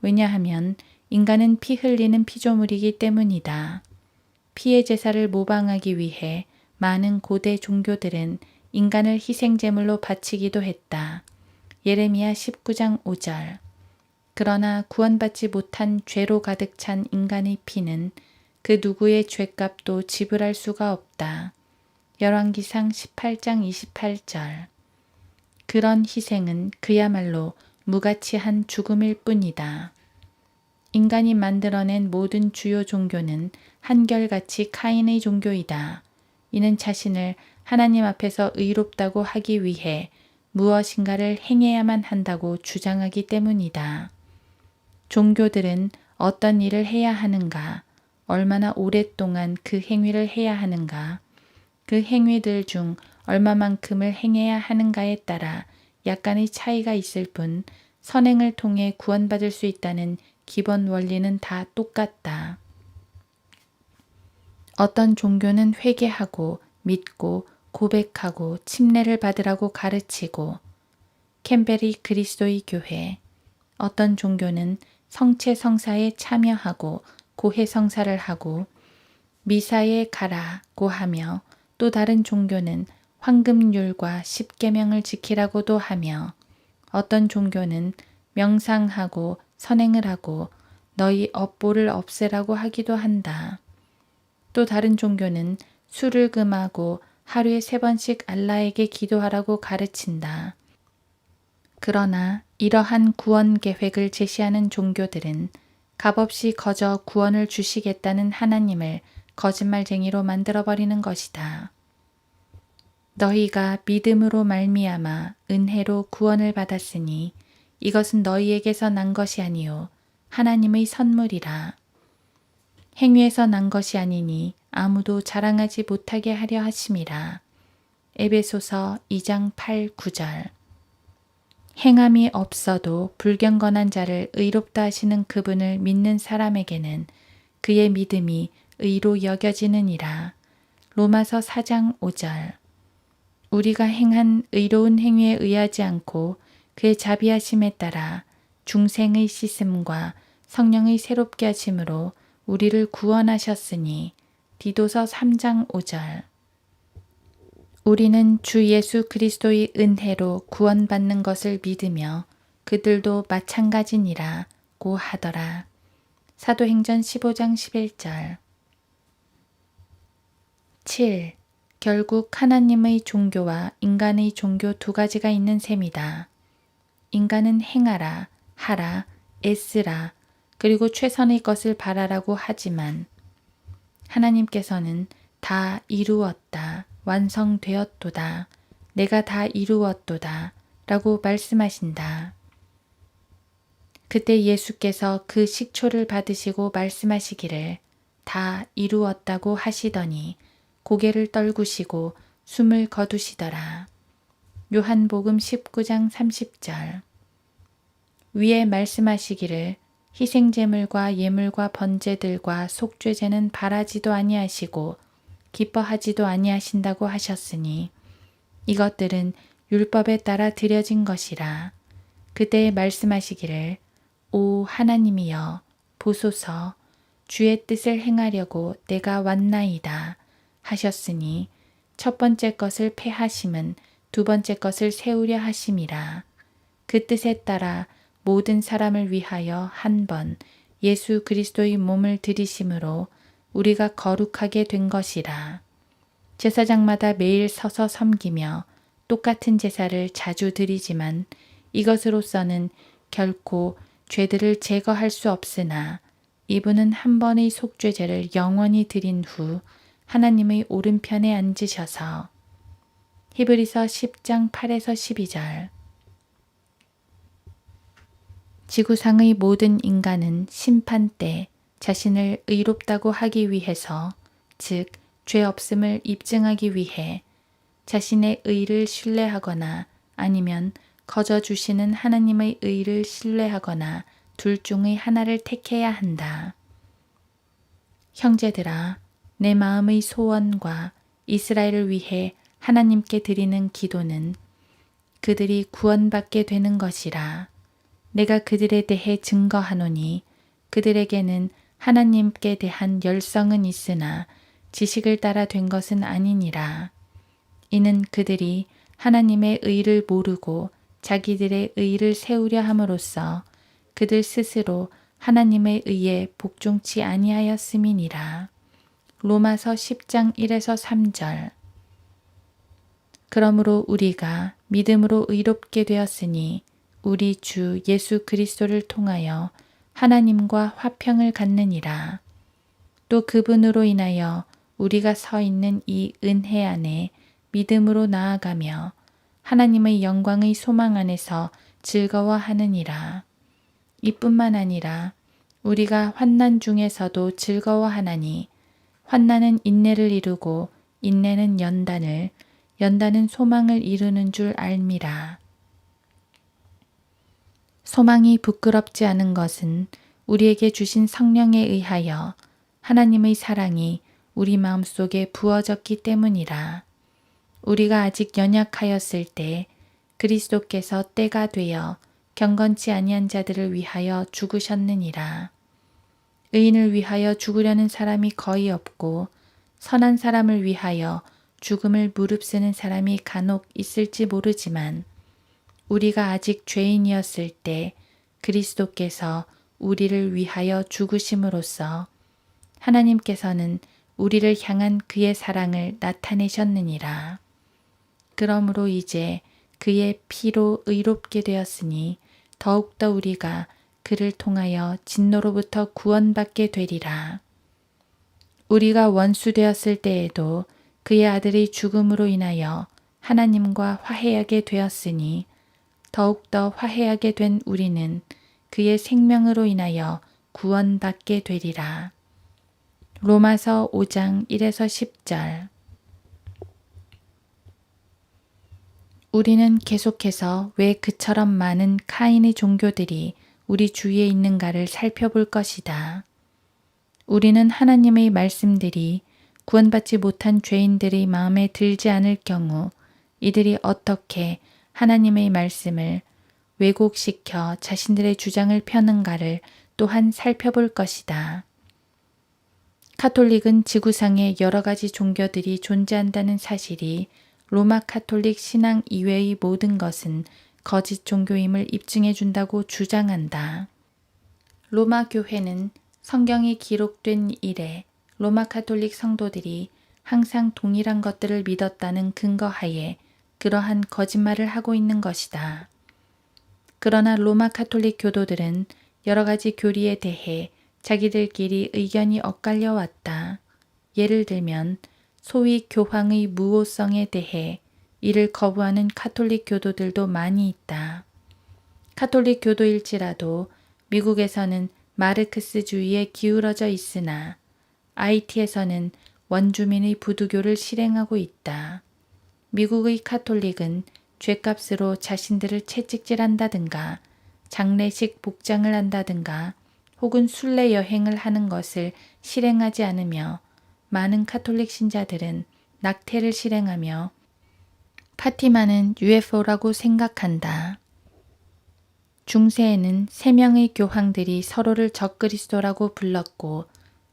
A: 왜냐하면 인간은 피 흘리는 피조물이기 때문이다. 피의 제사를 모방하기 위해 많은 고대 종교들은 인간을 희생제물로 바치기도 했다. 예레미야 19장 5절. 그러나 구원받지 못한 죄로 가득 찬 인간의 피는 그 누구의 죄값도 지불할 수가 없다. 열왕기상 18장 28절. 그런 희생은 그야말로 무가치한 죽음일 뿐이다. 인간이 만들어낸 모든 주요 종교는 한결같이 카인의 종교이다. 이는 자신을 하나님 앞에서 의롭다고 하기 위해 무엇인가를 행해야만 한다고 주장하기 때문이다. 종교들은 어떤 일을 해야 하는가, 얼마나 오랫동안 그 행위를 해야 하는가, 그 행위들 중 얼마만큼을 행해야 하는가에 따라 약간의 차이가 있을 뿐 선행을 통해 구원받을 수 있다는 기본 원리는 다 똑같다. 어떤 종교는 회개하고 믿고 고백하고 침례를 받으라고 가르치고 캠벨이 그리스도의 교회, 어떤 종교는 성체 성사에 참여하고 고해 성사를 하고 미사에 가라고 하며 또 다른 종교는 황금률과 십계명을 지키라고도 하며 어떤 종교는 명상하고 선행을 하고 너희 업보를 없애라고 하기도 한다. 또 다른 종교는 술을 금하고 하루에 3번씩 알라에게 기도하라고 가르친다. 그러나 이러한 구원 계획을 제시하는 종교들은 값없이 거저 구원을 주시겠다는 하나님을 거짓말쟁이로 만들어버리는 것이다. 너희가 믿음으로 말미암아 은혜로 구원을 받았으니 이것은 너희에게서 난 것이 아니요 하나님의 선물이라. 행위에서 난 것이 아니니 아무도 자랑하지 못하게 하려 하심이라. 에베소서 2장 8, 9절. 행함이 없어도 불경건한 자를 의롭다 하시는 그분을 믿는 사람에게는 그의 믿음이 의로 여겨지느니라. 로마서 4장 5절. 우리가 행한 의로운 행위에 의하지 않고 그의 자비하심에 따라 중생의 씻음과 성령의 새롭게 하심으로 우리를 구원하셨으니 디도서 3장 5절. 우리는 주 예수 그리스도의 은혜로 구원받는 것을 믿으며 그들도 마찬가지니라고 하더라. 사도행전 15장 11절. 7. 결국 하나님의 종교와 인간의 종교 두 가지가 있는 셈이다. 인간은 행하라, 하라, 애쓰라, 그리고 최선의 것을 바라라고 하지만 하나님께서는 다 이루었다, 완성되었도다, 내가 다 이루었도다 라고 말씀하신다. 그때 예수께서 그 식초를 받으시고 말씀하시기를 다 이루었다고 하시더니 고개를 떨구시고 숨을 거두시더라. 요한복음 19장 30절. 위에 말씀하시기를 희생제물과 예물과 번제들과 속죄제는 바라지도 아니하시고 기뻐하지도 아니하신다고 하셨으니 이것들은 율법에 따라 드려진 것이라. 그때 말씀하시기를 오 하나님이여 보소서 주의 뜻을 행하려고 내가 왔나이다 하셨으니 첫 번째 것을 폐하심은 두 번째 것을 세우려 하심이라. 그 뜻에 따라 모든 사람을 위하여 한 번 예수 그리스도의 몸을 들이심으로 우리가 거룩하게 된 것이라. 제사장마다 매일 서서 섬기며 똑같은 제사를 자주 드리지만 이것으로서는 결코 죄들을 제거할 수 없으나 이분은 한 번의 속죄제를 영원히 드린 후 하나님의 오른편에 앉으셔서 히브리서 10장 8에서 12절. 지구상의 모든 인간은 심판 때 자신을 의롭다고 하기 위해서, 즉 죄 없음을 입증하기 위해 자신의 의를 신뢰하거나 아니면 거저 주시는 하나님의 의를 신뢰하거나 둘 중의 하나를 택해야 한다. 형제들아, 내 마음의 소원과 이스라엘을 위해 하나님께 드리는 기도는 그들이 구원받게 되는 것이라. 내가 그들에 대해 증거하노니 그들에게는 하나님께 대한 열성은 있으나 지식을 따라 된 것은 아니니라. 이는 그들이 하나님의 의를 모르고 자기들의 의를 세우려 함으로써 그들 스스로 하나님의 의에 복종치 아니하였음이니라. 로마서 10장 1에서 3절. 그러므로 우리가 믿음으로 의롭게 되었으니 우리 주 예수 그리스도를 통하여 하나님과 화평을 갖느니라. 또 그분으로 인하여 우리가 서 있는 이 은혜 안에 믿음으로 나아가며 하나님의 영광의 소망 안에서 즐거워하느니라. 이뿐만 아니라 우리가 환난 중에서도 즐거워하나니 환난은 인내를 이루고 인내는 연단을, 연단은 소망을 이루는 줄 알미라. 소망이 부끄럽지 않은 것은 우리에게 주신 성령에 의하여 하나님의 사랑이 우리 마음속에 부어졌기 때문이라. 우리가 아직 연약하였을 때 그리스도께서 때가 되어 경건치 아니한 자들을 위하여 죽으셨느니라. 의인을 위하여 죽으려는 사람이 거의 없고 선한 사람을 위하여 죽음을 무릅쓰는 사람이 간혹 있을지 모르지만 우리가 아직 죄인이었을 때 그리스도께서 우리를 위하여 죽으심으로써 하나님께서는 우리를 향한 그의 사랑을 나타내셨느니라. 그러므로 이제 그의 피로 의롭게 되었으니 더욱더 우리가 그를 통하여 진노로부터 구원받게 되리라. 우리가 원수 되었을 때에도 그의 아들의 죽음으로 인하여 하나님과 화해하게 되었으니 더욱더 화해하게 된 우리는 그의 생명으로 인하여 구원받게 되리라. 로마서 5장 1에서 10절. 우리는 계속해서 왜 그처럼 많은 카인의 종교들이 우리 주위에 있는가를 살펴볼 것이다. 우리는 하나님의 말씀들이 구원받지 못한 죄인들의 마음에 들지 않을 경우 이들이 어떻게 하나님의 말씀을 왜곡시켜 자신들의 주장을 펴는가를 또한 살펴볼 것이다. 카톨릭은 지구상에 여러 가지 종교들이 존재한다는 사실이 로마 카톨릭 신앙 이외의 모든 것은 거짓 종교임을 입증해 준다고 주장한다. 로마 교회는 성경이 기록된 이래 로마 카톨릭 성도들이 항상 동일한 것들을 믿었다는 근거하에 그러한 거짓말을 하고 있는 것이다. 그러나 로마 카톨릭 교도들은 여러 가지 교리에 대해 자기들끼리 의견이 엇갈려 왔다. 예를 들면 소위 교황의 무오성에 대해 이를 거부하는 카톨릭 교도들도 많이 있다. 카톨릭 교도일지라도 미국에서는 마르크스주의에 기울어져 있으나 IT에서는 원주민의 부두교를 실행하고 있다. 미국의 카톨릭은 죗값으로 자신들을 채찍질한다든가 장례식 복장을 한다든가 혹은 순례 여행을 하는 것을 실행하지 않으며 많은 카톨릭 신자들은 낙태를 실행하며 파티마는 UFO라고 생각한다. 중세에는 3명의 교황들이 서로를 적그리스도라고 불렀고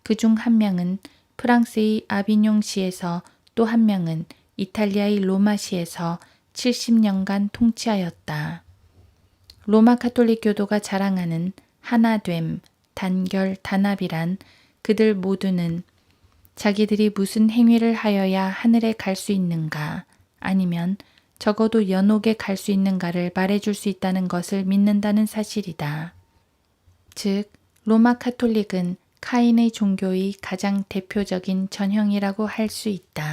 A: 그중 한 명은 프랑스의 아비뇽시에서 또 한 명은 이탈리아의 로마시에서 70년간 통치하였다. 로마 카톨릭 교도가 자랑하는 하나됨, 단결, 단합이란 그들 모두는 자기들이 무슨 행위를 하여야 하늘에 갈 수 있는가 아니면 적어도 연옥에 갈 수 있는가를 말해줄 수 있다는 것을 믿는다는 사실이다. 즉, 로마 카톨릭은 카인의 종교의 가장 대표적인 전형이라고 할 수 있다.